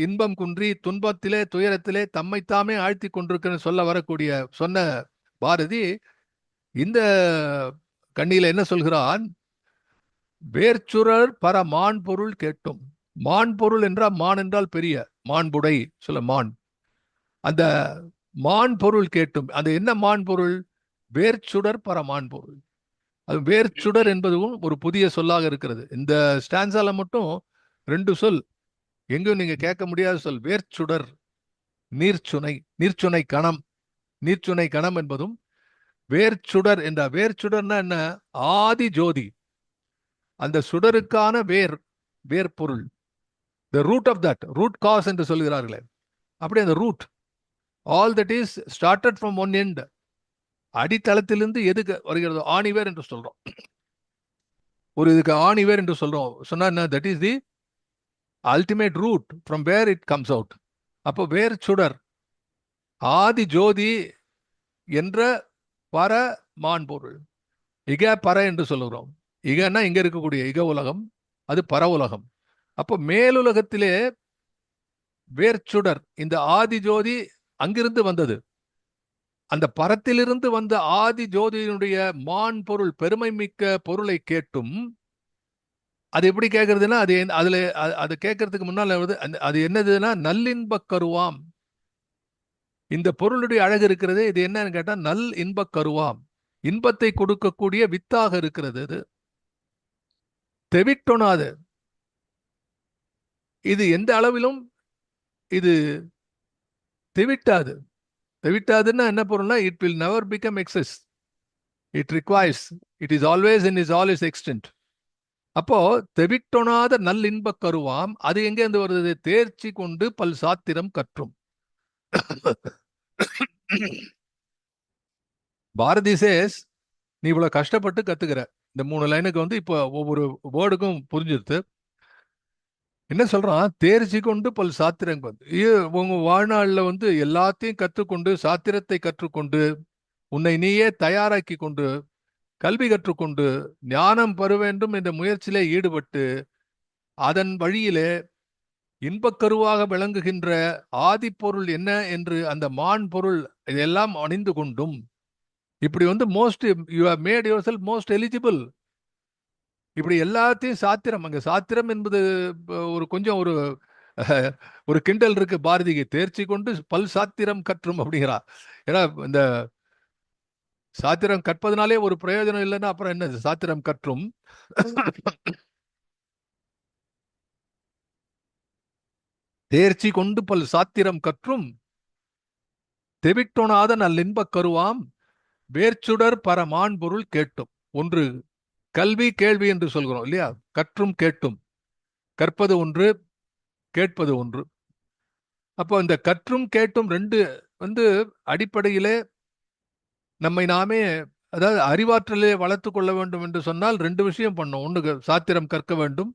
Speaker 2: இன்பம் குன்றி துன்பத்திலே துயரத்திலே தம்மைத்தாமே ஆழ்த்தி கொண்டிருக்கிற சொன்ன பாரதி இந்த கண்ணியில என்ன சொல்கிறான்? வேர்ச்சுரர் பர மான் பொருள் கேட்டும். மான் பொருள் என்றால், மான் என்றால் பெரிய மாண்புடை சொல்ல மான். அந்த மான் பொருள் கேட்டும். அது என்ன மான் பொருள்? வேர்ச்சுடர் பர மான் பொருள். அது வேர்ச்சுடர் என்பதும் ஒரு புதிய சொல்லாக இருக்கிறது. இந்த ஸ்டான்ஸால மட்டும் 2 சொல், எங்கும் நீங்க கேட்க முடியாத சொல். வேர்ச்சுடர், நீர்ச்சுனை, நீர்ச்சுனை கணம். நீர்ச்சுனை கணம் என்பதும் வேர்ச்சுடர் என்ற, வேர்ச்சுடர்னா என்ன? ஆதி ஜோதி, அந்த சுடருக்கான வேர் பொருள். the root of that, root cause என்று சொல்கிறார்களே, அப்படி அந்த root, all that is started from one end, அடித்தளத்திலிருந்து எதுக்கு வருகிறதோ ஆணிவேர் என்று சொல்றோம். ஒரு இதுக்கு ஆணிவேர் என்று சொல்றோம். சொன்னா என்ன? that is the ultimate root from where it comes out. அப்போ வேர் சுடர், ஆதி ஜோதி என்ற பர மான் பொருள். இக பர என்று சொல்லுகிறோம். இகன்னா இங்க இருக்கக்கூடிய இக உலகம், அது பர உலகம். அப்போ மேலுலகத்திலே வேர்ச்சுடர், இந்த ஆதி ஜோதி அங்கிருந்து வந்தது. அந்த பரத்திலிருந்து வந்த ஆதி ஜோதியினுடைய மான் பொருள், பெருமை மிக்க பொருளை கேட்டும். அது எப்படி கேட்கறதுன்னா, அது கேட்கறதுக்கு முன்னால் அது என்னதுன்னா, நல்லின்பக் கருவாம். இந்த பொருளுடைய அழகு இருக்கிறது. இது என்னன்னு கேட்டா, நல் இன்பக் கருவாம், இன்பத்தை கொடுக்கக்கூடிய வித்தாக இருக்கிறது. அது தெவிட்டொணாது, இது எந்த அளவிலும் இது தெவிட்டாது. தெவிட்டாதுன்னா என்ன பொருள்னா, it will never become excess. It requires, it is always in is all is extent. அப்போ தெவிட்டொணாத நல் இன்பக் கருவாம், அது எங்க இருந்து வருது? தேர்ச்சி கொண்டு பல் சாத்திரம் கற்றும். பாரதி சேஸ், நீ இவ்வளவு கஷ்டப்பட்டு கத்துக்கிற. இந்த 3 லைனுக்கு இப்போ ஒவ்வொரு வேர்டுக்கும் புரிஞ்சிருது. என்ன சொல்றான்? தேர்ச்சி கொண்டு பல் சாத்திரம். உங்க வாழ்நாளில் எல்லாத்தையும் கற்றுக்கொண்டு, சாத்திரத்தை கற்றுக்கொண்டு, உன்னை நீயே தயாராக்கி கொண்டு, கல்வி கற்றுக்கொண்டு, ஞானம் பெற வேண்டும் என்ற முயற்சியிலே ஈடுபட்டு, அதன் வழியிலே இன்பக்கருவாக விளங்குகின்ற ஆதிப்பொருள் என்ன என்று அந்த மான் பொருள் இதெல்லாம் அணிந்து கொண்டும், இப்படி most you have made yourself most eligible. இப்படி எல்லாத்தையும் சாத்திரம், அங்க சாத்திரம் என்பது கொஞ்சம் ஒரு கிண்டல் இருக்கு பாரதிக்கு. தேர்ச்சி கொண்டு பல் சாத்திரம் கற்றும் அப்படிங்கிறா. ஏன்னா இந்த சாத்திரம் கற்பதனாலே ஒரு பிரயோஜனம் இல்லைன்னா அப்புறம் என்ன சாத்திரம் கற்றும்? தேர்ச்சி கொண்டு பல் சாத்திரம் கற்றும் தெவிட்டொணாத நல்லின்பக் கருவாம் வேர்ச்சுடர் பரமான் பொருள் கேட்டும். ஒன்று கல்வி, கேள்வி என்று சொல்கிறோம் இல்லையா? கற்றும் கேட்டும். கற்பது ஒன்று, கேட்பது ஒன்று. அப்போ இந்த கற்றும் கேட்டும் 2 அடிப்படையிலே நம்மை நாமே, அதாவது அறிவாற்றலே வளர்த்து கொள்ள வேண்டும் என்று சொன்னால் 2 விஷயம் பண்ணோம். ஒன்று சாத்திரம் கற்க வேண்டும்,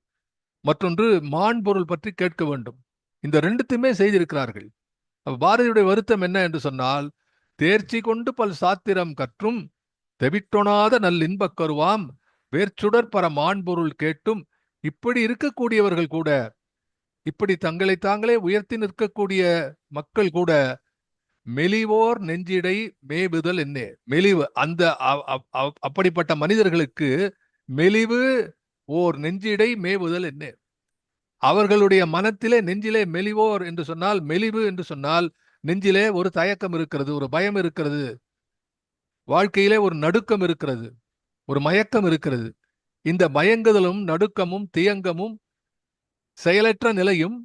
Speaker 2: மற்றொன்று மான் பொருள் பற்றி கேட்க வேண்டும். இந்த ரெண்டுத்தையுமே செய்திருக்கிறார்கள். அப்ப பாரதியுடைய வருத்தம் என்ன என்று சொன்னால், தேர்ச்சி கொண்டு பல் சாத்திரம் கற்றும் தெவிட்டொணாத நல்லின்பக் கருவாம் வேர்ச்சுடர் பர மாண்பொருள் கேட்டும், இப்படி இருக்கக்கூடியவர்கள் கூட, இப்படி தங்களை தாங்களே உயர்த்தி நிற்கக்கூடிய மக்கள் கூட மெலிவோர் நெஞ்சிடை மேவுதல் என்ன? மெலிவு, அந்த அப்படிப்பட்ட மனிதர்களுக்கு மெலிவு ஓர் நெஞ்சிடை மேவுதல் என்ன? அவர்களுடைய மனத்திலே நெஞ்சிலே மெலிவோர் என்று சொன்னால், மெலிவு என்று சொன்னால் நெஞ்சிலே ஒரு தயக்கம் இருக்கிறது, ஒரு பயம் இருக்கிறது, வாழ்க்கையிலே ஒரு நடுக்கம் இருக்கிறது, ஒரு மயக்கம் இருக்கிறது. இந்த மயங்குதலும் நடுக்கமும் தியங்கமும் செயலற்ற நிலையும்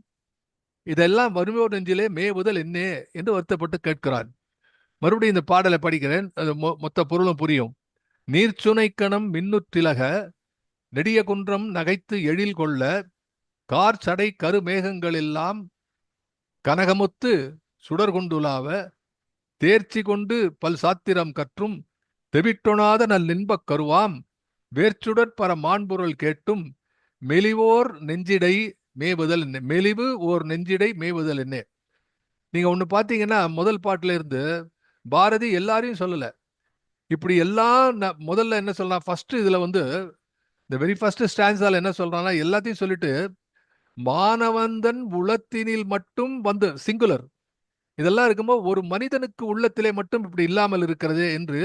Speaker 2: இதெல்லாம் வறுமையோர் நெஞ்சிலே மேவுதல் என்ன என்று வருத்தப்பட்டு கேட்கிறான். மறுபடியும் இந்த பாடலை படிக்கிறேன், அது மொத்த பொருளும் புரியும். நீர்ச்சுனைக்கணம் மின்னுற்றிலக நெடிய குன்றம் நகைத்து எழில் கொள்ள கார் சடை கருமேகங்கள் எல்லாம் கனகமுத்து சுடர்கொண்டுலாவ தேர்ச்சி கொண்டு பல் சாத்திரம் கற்றும் தெவிட்டொணாத நல்லின்பக் கருவாம் வேர்ச்சுடற் பர மாண்பொருள் கேட்டும் மெலிவோர் நெஞ்சிடை மேவுதல் என்ன? மெலிவு ஓர் நெஞ்சிடை மேவுதல் என்ன? நீங்க ஒண்ணு பாத்தீங்கன்னா, முதல் பாட்டுல இருந்து பாரதி எல்லாரையும் சொல்லல. இப்படி எல்லாம் முதல்ல என்ன சொல்லலாம், ஃபர்ஸ்ட் இதுல வந்து இந்த வெரி ஃபர்ஸ்ட் ஸ்டான்ஸால என்ன சொல்றான்னா, எல்லாத்தையும் சொல்லிட்டு மானவந்தன் உளத்தினில் மட்டும் வந்து சிங்குலர், இதெல்லாம் இருக்கும்போது ஒரு மனிதனுக்கு உள்ளத்திலே மட்டும் இப்படி இல்லாமல் இருக்கிறது என்று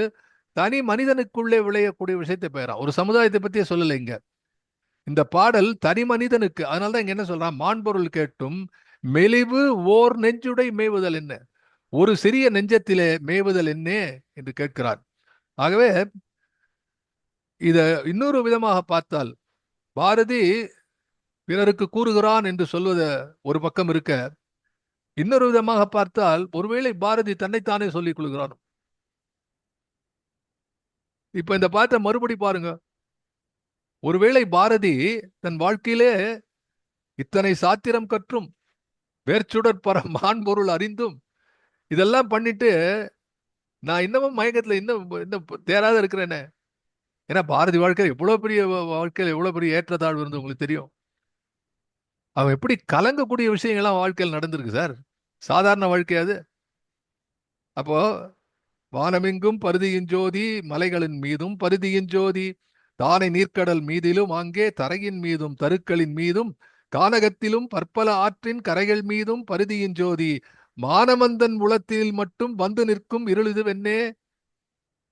Speaker 2: தனி மனிதனுக்குள்ளே விளையக்கூடிய விஷயத்தை பெயரா. ஒரு சமுதாயத்தை பத்தியே சொல்லலை இங்க. இந்த பாடல் தனி மனிதனுக்கு. அதனாலதான் இங்க என்ன சொல்றான், மாண்பொருள் கேட்டும் மெலிவு ஓர் நெஞ்சுடை மேவுதல் என்ன? ஒரு சிறிய நெஞ்சத்திலே மேவுதல் என்ன என்று கேட்கிறார். ஆகவே இத இன்னொரு விதமாக பார்த்தால், பாரதி பிறருக்கு கூறுகிறான் என்று சொல்வது ஒரு பக்கம் இருக்க, இன்னொரு விதமாக பார்த்தால் ஒருவேளை பாரதி தன்னைத்தானே சொல்லிக் கொள்கிறான். இப்ப இந்த பாட்டை மறுபடி பாருங்க. ஒருவேளை பாரதி தன் வாழ்க்கையிலே இத்தனை சாத்திரம் கற்றும் வேர்ச்சுடற் பர மாண்பொருள் அறிந்தும் இதெல்லாம் பண்ணிட்டு நான் இன்னமும் மயக்கத்துல இன்னும் தேராத இருக்கிறேனே. ஏன்னா பாரதி வாழ்க்கையில் எவ்வளவு பெரிய வாழ்க்கையில் எவ்வளவு பெரிய ஏற்றத்தாழ்வு இருந்து உங்களுக்கு தெரியும். அவன் எப்படி கலங்கக்கூடிய விஷயங்கள்லாம் வாழ்க்கையில் நடந்திருக்கு சார். சாதாரண வாழ்க்கையாது. அப்போ வானமெங்கும் பருதியின் ஜோதி மலைகளின் மீதும் பருதியின் ஜோதி தானை நீர்க்கடல் மீதிலும் அங்கே தரையின் மீதும் தருக்களின் மீதும் கானகத்திலும் பற்பல ஆற்றின் கரைகள் மீதும் பருதியின் ஜோதி மானமந்தன் உளத்தில் மட்டும் வந்து நிற்கும் இருளுது வெண்ணே.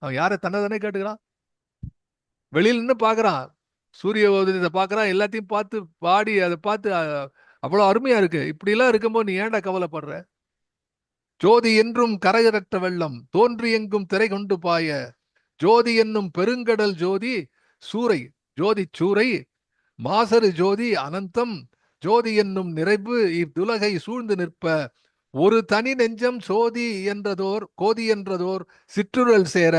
Speaker 2: அவன் யார தன்னை கேட்டுக்கிறான். வெளியில நின்று பாக்குறான், சூரிய உதயத்தை பாக்குறான், எல்லாத்தையும் பார்த்து பாடி அதை பார்த்து அவ்வளவு அருமையா இருக்கு. இப்படி எல்லாம் இருக்கும்போது நீ ஏன்டா கவலைப்படுற? ஜோதி என்றும் கரையறற்ற வெள்ளம் தோன்றி எங்கும் திரை கொண்டு பாய ஜோதி என்னும் பெருங்கடல் ஜோதி சூறை ஜோதி சூறை மாசரு ஜோதி அனந்தம் ஜோதி என்னும் நிறைவு இவ்வுலகை சூழ்ந்து நிற்ப ஒரு தனி நெஞ்சம் சோதி என்றதோர் கோதி என்றதோர் சிற்றுரல் சேர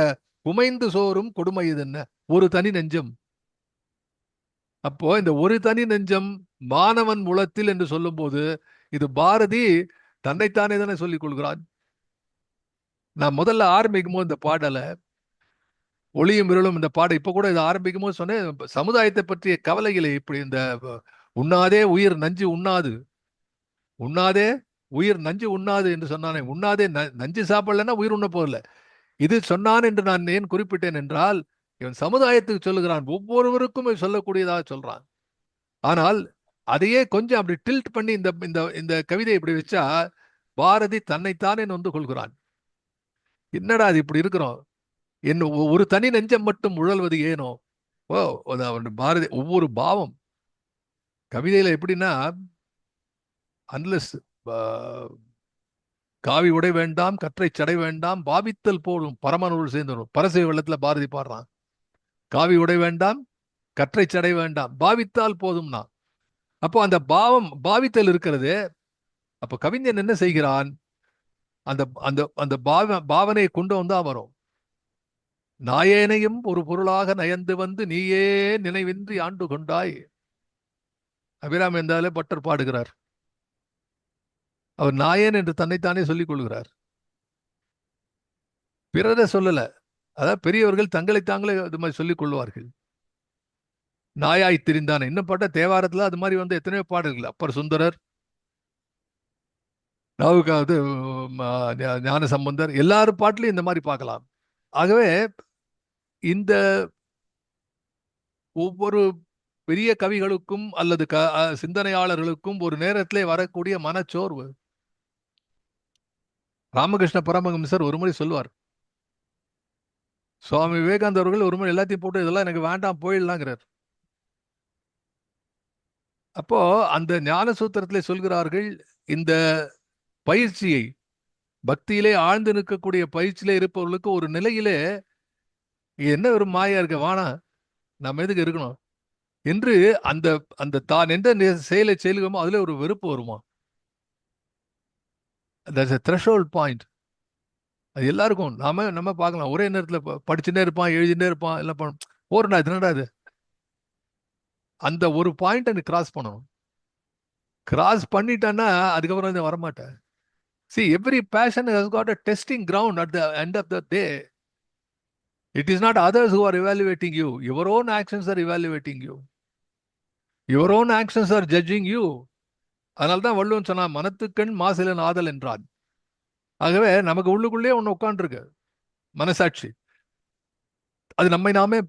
Speaker 2: குமைந்து சோறும் கொடுமை இது என்ன? ஒரு தனி நெஞ்சம். அப்போ இந்த ஒரு தனி நெஞ்சம் மானவன் உளத்தில் என்று சொல்லும் போது இது பாரதி தன்னைத்தானே தானே சொல்லிக் கொள்கிறான். நான் முதல்ல ஆரம்பிக்கும் போது இந்த பாடலை ஒளியும் இருளும் இந்த பாடம் இப்ப கூட இதை ஆரம்பிக்கும் போது சொன்னேன், சமுதாயத்தை பற்றிய கவலைகளை இப்படி இந்த உண்ணாதே உயிர் நஞ்சு உண்ணாது, உண்ணாதே உயிர் நஞ்சு உண்ணாது என்று சொன்னானே, உண்ணாதே நஞ்சு சாப்பிடலன்னா உயிர் உண்ண போகல. இது சொன்னான் என்று நான் ஏன் குறிப்பிட்டேன் என்றால், இவன் சமுதாயத்துக்கு சொல்லுகிறான், ஒவ்வொருவருக்கும் சொல்லக்கூடியதாக சொல்றான். ஆனால் அதையே கொஞ்சம் அப்படி டில்ட் பண்ணி இந்த இந்த இந்த கவிதை இப்படி வச்சா பாரதி தன்னைத்தானே நொந்து கொள்கிறான். என்னடா அது இப்படி இருக்கிறோம், என் ஒரு தனி நெஞ்சம் மட்டும் உழல்வது ஏனோ. ஓ பாரதி ஒவ்வொரு பாவம் கவிதையில எப்படின்னா, அன்லெஸ் காவி உடை வேண்டாம் கற்றை சடை வேண்டாம் பாவித்தல் போடும் பரமனூர் சேர்ந்து பரசை வெள்ளத்துல பாரதி பாடுறான். காவி உடை வேண்டாம் கற்றை சடை வேண்டாம் பாவித்தால் போதும்னா. அப்போ அந்த பாவம் பாவித்தல் இருக்கிறது. அப்ப கவிஞன் என்ன செய்கிறான், அந்த அந்த அந்த பாவனையை கொண்டு வந்தா வரும். நாயேனையும் ஒரு பொருளாக நயந்து வந்து நீயே நினைவின்றி ஆண்டு கொண்டாய். அபிராமி என்றாலே பட்டர் பாடுகிறார். அவர் நாயன் என்று தன்னைத்தானே சொல்லிக் கொள்கிறார், பிறரை சொல்லல. அதாவது பெரியவர்கள் தங்களை தாங்களே அது மாதிரி சொல்லிக் கொள்வார்கள். நாயாய் திரிந்தானே இன்னும் பாட்ட தேவாரத்துல அது மாதிரி வந்து எத்தனையோ பாடல்கள். அப்பர் சுந்தரர் நாவுக்காவது ஞான சம்பந்தர் எல்லாரும் பாட்டிலையும் இந்த மாதிரி பார்க்கலாம். ஆகவே இந்த ஒவ்வொரு பெரிய கவிகளுக்கும் அல்லது சிந்தனையாளர்களுக்கும் ஒரு நேரத்திலே வரக்கூடிய மனச்சோர்வு. ராமகிருஷ்ண பரமஹம்சர் ஒரு முறை சொல்வார், சுவாமி விவேகானந்த அவர்கள் ஒரு முறை எல்லாத்தையும் போட்டு இதெல்லாம் எனக்கு வேண்டாம் போயிடலாங்கிறார். அப்போ அந்த ஞான சூத்திரத்திலே சொல்கிறார்கள், இந்த பயிற்சியை, பக்தியிலே ஆழ்ந்து நிற்கக்கூடிய பயிற்சியிலே இருப்பவர்களுக்கு ஒரு நிலையிலே என்ன ஒரு மாயா இருக்க, வானா நம்ம எதுக்கு இருக்கணும் என்று அந்த அந்த தான் எந்த செயலை செய்கிறோமோ அதுல ஒரு வெறுப்பு வருமா. That's a threshold point. அது எல்லாருக்கும் நம்ம பார்க்கலாம். ஒரே நேரத்தில் படிச்சுட்டே இருப்பான், எழுதிட்டே இருப்பான், எல்லாம் போறா இது என்னடா இது. அந்த ஒரு பாயிண்ட் எனக்கு கிராஸ் பண்ணணும். கிராஸ் பண்ணிட்டான்னா அதுக்கப்புறம் வரமாட்டேன். See, every passion has got a testing ground at the end of the day. It is not others who are evaluating you. Your own actions are evaluating you. Your own actions are judging you. அதனால்தான் வள்ளுவன் சொன்னா, மனத்துக்கண் மாசிலன் ஆதல் என்றான். ஆகவே நமக்கு உள்ளுக்குள்ளே ஒன்று உட்காந்துருக்கு, மனசாட்சி. அது நம்மை நாமே.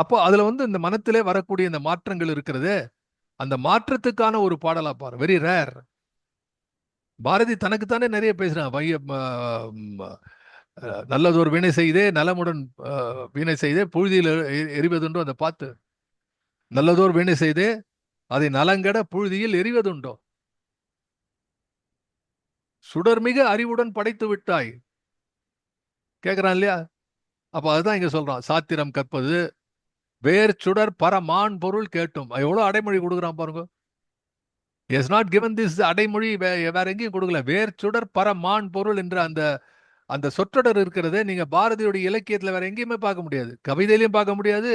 Speaker 2: அப்போ அதுல இந்த மனத்திலே வரக்கூடிய இந்த மாற்றங்கள் இருக்கிறது, அந்த மாற்றத்துக்கான ஒரு பாடலா பாரு. Very rare. பாரதி தனக்குத்தானே நிறைய பேசுறான். நல்லதொரு வீணை செய்தே நலமுடன் வீணை செய்தே புழுதியில் எரிவதுண்டோ. அந்த பாத்து, நல்லதோர் வீணை செய்தே அதை நலங்கட புழுதியில் எரிவதுண்டோ, சுடர்மிக அறிவுடன் படைத்து விட்டாய் கேட்கிறான் இல்லையா. அப்ப அதுதான் இங்க சொல்றான், சாத்திரம் கற்பது வேர் சுடர் பரமான் பொருள் கேட்டும். எவ்வளவு அடைமொழி கொடுக்குறான் பாருங்க. He has not given this அடைமொழி வேற எங்கேயும் கொடுக்கல. வேர் சுடர் பரமான் பொருள் என்ற அந்த சொற்றொடர் இருக்கிறது, நீங்க பாரதியுடைய இலக்கியத்துல வேற எங்கேயுமே பார்க்க முடியாது. கவிதையிலையும் பார்க்க முடியாது,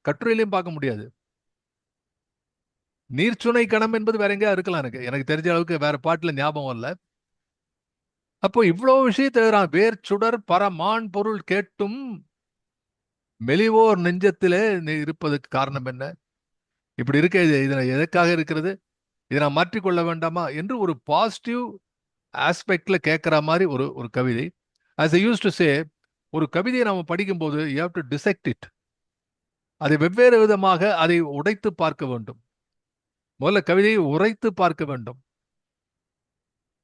Speaker 2: கட்டுரையிலையும் பார்க்க முடியாது. நீர்ச்சுனை கணம் என்பது வேற எங்கேயா இருக்கலாம், எனக்கு தெரிஞ்ச அளவுக்கு வேற பாட்டுல ஞாபகம் இல்ல. அப்போ இவ்வளவு விஷயத்தை எழுதுறான். வேர் சுடர் பரமான் பொருள் கேட்டும் மெலிவோர் நெஞ்சத்திலே இருப்பதற்கு காரணம் என்ன? இப்படி இருக்க இது எதற்காக இருக்கிறது? இதை நான் மாற்றிக்கொள்ள வேண்டாமா என்று ஒரு பாசிட்டிவ் ஆஸ்பெக்ட்ல கேட்கிற மாதிரி ஒரு கவிதை. As I used to say, ஒரு கவிதையை நாம படிக்கும்போது you have to dissect it. அதை வெவ்வேறு விதமாக அதை உடைத்து பார்க்க வேண்டும். முதல்ல கவிதையை உரைத்து பார்க்க வேண்டும்.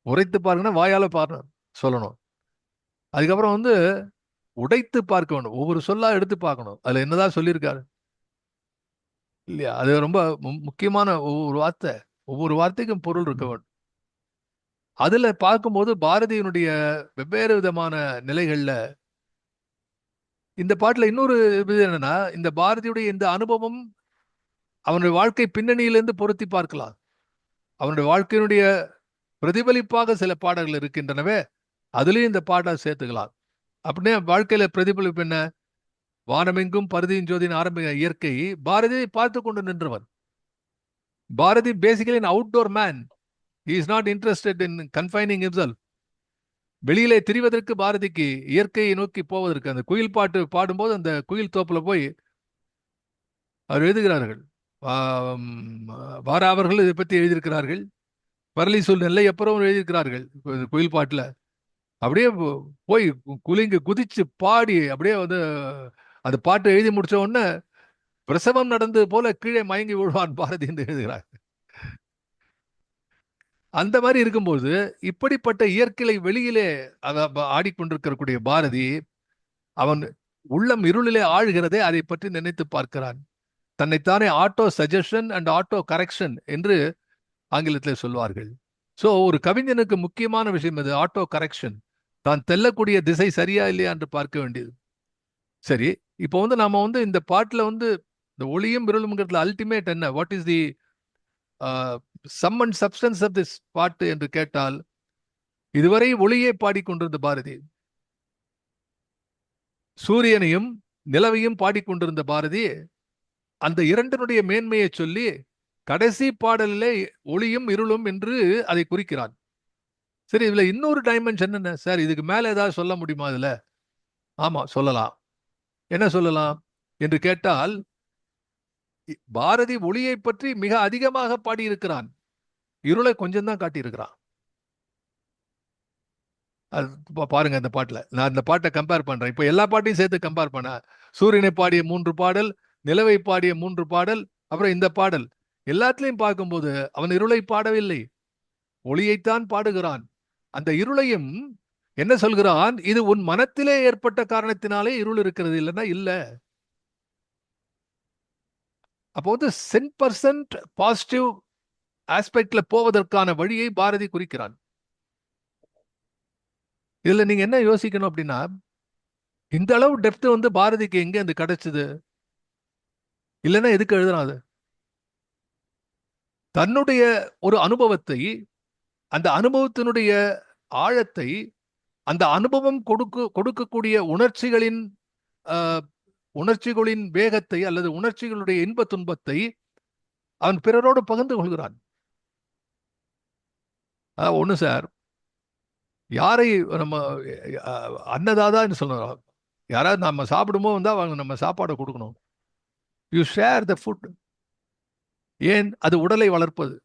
Speaker 2: உரைத்து பார்க்கணும், வாயால சொல்லணும். அதுக்கப்புறம் உடைத்து பார்க்க வேண்டும். ஒவ்வொரு சொல்லா எடுத்து பார்க்கணும், அதுல என்னதான் சொல்லியிருக்காரு இல்லையா. அது ரொம்ப முக்கியமான ஒவ்வொரு வார்த்தைக்கும் பொருள் இருக்க வேண்டும். அதுல பார்க்கும்போது பாரதியினுடைய வெவ்வேறு விதமான நிலைகள்ல இந்த பாட்டுல இன்னொரு இது என்னன்னா, இந்த பாரதியுடைய இந்த அனுபவம் அவனுடைய வாழ்க்கை பின்னணியிலிருந்து பொருத்தி பார்க்கலாம். அவனுடைய வாழ்க்கையினுடைய பிரதிபலிப்பாக சில பாடல்கள் இருக்கின்றனவே, அதுலயும் இந்த பாட்டை சேர்த்துக்கலாம். அப்படின்னே வாழ்க்கையில பிரதிபலிப்பு என்ன? வானமெங்கும் பருதியின் ஜோதியின் ஆரம்பிக்க இயற்கை. பாரதியை பார்த்து கொண்டு நின்றவன். Bharati basically an outdoor man. He is not interested in confining himself. வெளியிலே திரிவதற்கு பாரதிக்கு, இயற்கையை நோக்கி போவதற்கு. அந்த குயில் பாட்டு பாடும்போது அந்த குயில் தோப்புல போய் அவர் எழுதுகிறார்கள். வாராவர்கள் இதை பற்றி எழுதியிருக்கிறார்கள். பரளி சொல் நெல்லை அப்புறம் எழுதியிருக்கிறார்கள் குயில் பாட்டுல. அப்படியே போய் குதிச்சு பாடி அப்படியே அந்த பாட்டு எழுதி முடிச்ச உடனே பிரசவம் நடந்தது போல கீழே மயங்கி விழுவான் பாரதி என்று எழுதுகிறார். அந்த மாதிரி இருக்கும்போது இப்படிப்பட்ட இயற்கை வெளியிலே ஆடிக்கொண்டிருக்கக்கூடிய பாரதி, அவன் உள்ளம் இருளிலே ஆழ்கிறதே, அதை பற்றி நினைத்து பார்க்கிறான். தன்னைத்தானே auto suggestion and auto correction என்று ஆங்கிலத்தில் சொல்வார்கள். சோ ஒரு கவிஞனுக்கு முக்கியமான விஷயம் இது, ஆட்டோ கரெக்ஷன். தான் தெல்லக்கூடிய திசை சரியா இல்லையா என்று பார்க்க வேண்டியது. சரி, இப்போ நாம இந்த பாட்டுல இந்த ஒளியும் இருளும்ங்கிறதுல அல்டிமேட் என்ன? What is the sum and substance of this பாட்டு என்று கேட்டால், இதுவரை ஒளியை பாடிக்கொண்டிருந்த பாரதி, சூரியனையும் நிலவையும் பாடிக்கொண்டிருந்த பாரதி, அந்த இரண்டினுடைய மேன்மையை சொல்லி கடைசி பாடலிலே ஒளியும் இருளும் என்று அதை குறிக்கிறான். சரி, இதுல இன்னொரு டைமென்ஷன் என்ன சார்? இதுக்கு மேல ஏதாவது சொல்ல முடியுமா? இதுல ஆமா சொல்லலாம். என்ன சொல்லலாம் என்று கேட்டால், பாரதி ஒளியை பற்றி மிக அதிகமாக பாடியிருக்கிறான், இருளை கொஞ்சம் தான் காட்டியிருக்கிறான். அது பாருங்க இந்த பாட்டுல நான் இந்த பாட்டை கம்பேர் பண்றேன். இப்ப எல்லா பாட்டையும் சேர்த்து கம்பேர் பண்ண, சூரியனை பாடிய 3 பாடல், நிலவை பாடிய 3 பாடல், அப்புறம் இந்த பாடல் எல்லாத்துலயும் பார்க்கும்போது அவன் இருளை பாடவில்லை, ஒளியைத்தான் பாடுகிறான். அந்த இருளையும் என்ன சொல்கிறான், இது உன் மனத்திலே ஏற்பட்ட காரணத்தினாலே இருள் இருக்கிறது, இல்லைன்னா இல்ல. அப்போ வந்து 10% பாசிட்டிவ் ஆஸ்பெக்ட்ல போவதற்கான வழியை பாரதி குறிக்கிறான். இதுல நீங்க என்ன யோசிக்கணும் அப்படின்னா, இந்த அளவு டெப்த் வந்து பாரதிக்கு எங்க அது கிடைச்சது? இல்லைன்னா எதுக்கு எழுதுறான் அது? தன்னுடைய ஒரு அனுபவத்தை, அந்த அனுபவத்தினுடைய ஆழத்தை, அந்த அனுபவம் கொடுக்கக்கூடிய உணர்ச்சிகளின் வேகத்தை அல்லது உணர்ச்சிகளுடைய இன்ப துன்பத்தை அவன் பிறரோடு பகிர்ந்து கொள்கிறான். ஒண்ணு சார், யாரை நம்ம அன்னதாதான்னு சொல்லணும். யாராவது நம்ம சாப்பிடுமோ வந்தா அவங்க நம்ம சாப்பாடை கொடுக்கணும். You share the food. ஏன்? அது உடலை வளர்ப்பது.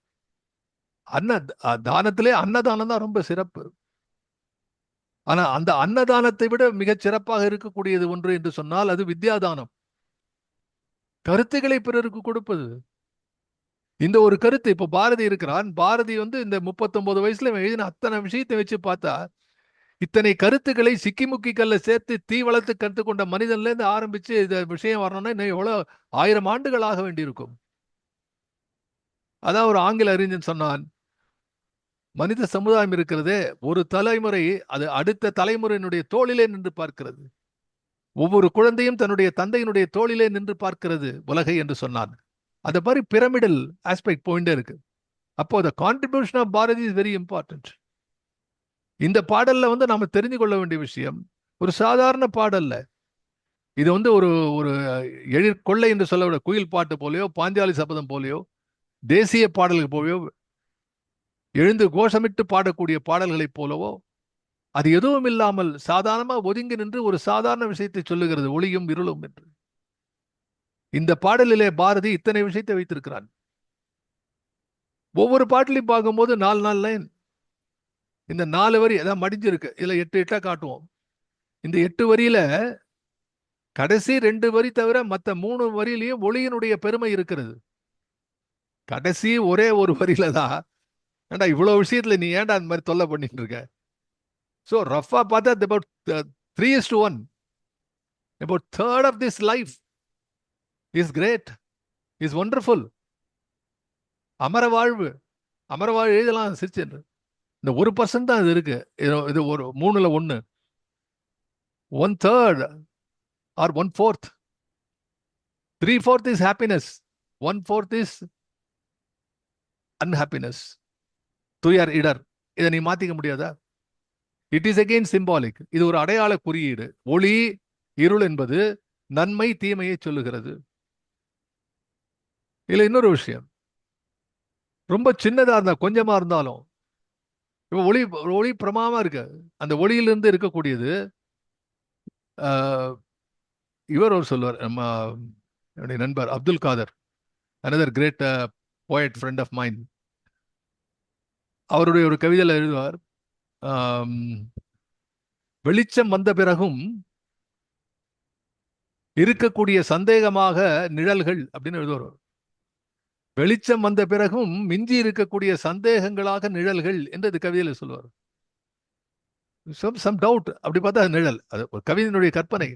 Speaker 2: தானத்திலே அன்னதானம் தான் ரொம்ப சிறப்பு. ஆனா அந்த அன்னதானத்தை விட மிகச் சிறப்பாக இருக்கக்கூடியது ஒன்று என்று சொன்னால் அது வித்யாதானம், கருத்துக்களை பிறருக்கு கொடுப்பது. இந்த ஒரு கருத்து இப்ப பாரதி இருக்கிறான். பாரதி வந்து இந்த 39 வயசுல எழுதின அத்தனை விஷயத்தை வச்சு பார்த்தா, இத்தனை கருத்துக்களை சிக்கிமுக்கி கல்ல சேர்த்து தீ வளர்த்து கற்றுக்கொண்ட மனிதன்ல இருந்து ஆரம்பிச்சு இந்த விஷயம் வரணும்னா இன்னும் எவ்வளவு 1000 ஆண்டுகள் ஆக வேண்டியிருக்கும். அதான் ஒரு ஆங்கில அறிஞன் சொன்னான், மனித சமுதாயம் இருக்கிறதே ஒரு தலைமுறை அது அடுத்த தலைமுறையினுடைய தோளிலே நின்று பார்க்கிறது. ஒவ்வொரு குழந்தையும் தன்னுடைய தந்தையினுடைய தோளிலே நின்று பார்க்கிறது உலகை என்று சொன்னான். அந்த மாதிரி பிரமிடல் ஆஸ்பெக்ட் போயிட்டே இருக்கு. அப்போ the contribution of Bharathi is very important. இந்த பாடல்ல வந்து நாம தெரிஞ்சு கொள்ள வேண்டிய விஷயம் ஒரு சாதாரண பாடல்ல. இது வந்து ஒரு ஒரு எழிற்கொள்ளை என்று சொல்ல குயில் பாட்டு போலையோ, பாஞ்சாலி சபதம் போலையோ, தேசிய பாடல்கள் போலையோ, எழுந்து கோஷமிட்டு பாடக்கூடிய பாடல்களைப் போலவோ அது எதுவும் இல்லாமல் சாதாரணமா ஒதுங்கி நின்று ஒரு சாதாரண விஷயத்தை சொல்லுகிறது, ஒளியும் இருளும் என்று. இந்த பாடலிலே பாரதி இத்தனை விஷயத்தை வைத்திருக்கிறான். ஒவ்வொரு பாட்டிலையும் பார்க்கும்போது 4 லைன், இந்த 4 வரி அதான் மடிஞ்சிருக்கு. இதுல 8 காட்டுவோம். இந்த 8 வரியில கடைசி 2 வரி தவிர மற்ற 3 வரியிலையும் ஒளியினுடைய பெருமை இருக்கிறது. கடைசி ஒரே ஒரு வரியில தான், ஏண்டா இவ்வளவு விஷயத்துல நீ ஏன்டா அந்த மாதிரி தொல்லை பண்ணிட்டு இருக்க? ஸோ ரஃபா பார்த்தா about 3:1, about third of this life is great, is wonderful. அமர வாழ்வு எழுதலாம் சிரிச்சு. இந்த 1% தான் இது இருக்கு. இது ஒரு 3ல் 1, 1/3 or 1/4, 3/4 is happiness, 1/4 is unhappiness. துயர் இடர். இதை நீ மாத்திக்க முடியாதா? It is again symbolic. இது ஒரு அடையாள குறியீடு. ஒளி இருள் என்பது நன்மை தீமையை சொல்லுகிறது. இதுல இன்னொரு விஷயம், ரொம்ப சின்னதா இருந்தா கொஞ்சமா இருந்தாலும் இப்ப ஒளி பிரமாமா இருக்கு. அந்த ஒளியிலிருந்து இருக்கக்கூடியது இவர் ஒரு சொல்லுவார், நம்ம என்னுடைய நண்பர் Abdul Kader, another great poet friend of mine. அவருடைய ஒரு கவிதையில் எழுதுவார், வெளிச்சம் வந்த பிறகும் இருக்கக்கூடிய சந்தேகமாக நிழல்கள் அப்படின்னு எழுதுவார். வெளிச்சம் வந்த பிறகும் மிஞ்சி இருக்கக்கூடிய சந்தேகங்களாக நிழல்கள் என்று அது கவிதையில சொல்லுவார். சம் டவுட் அப்படி பார்த்தா நிழல், அது ஒரு கவிதையினுடைய கற்பனை.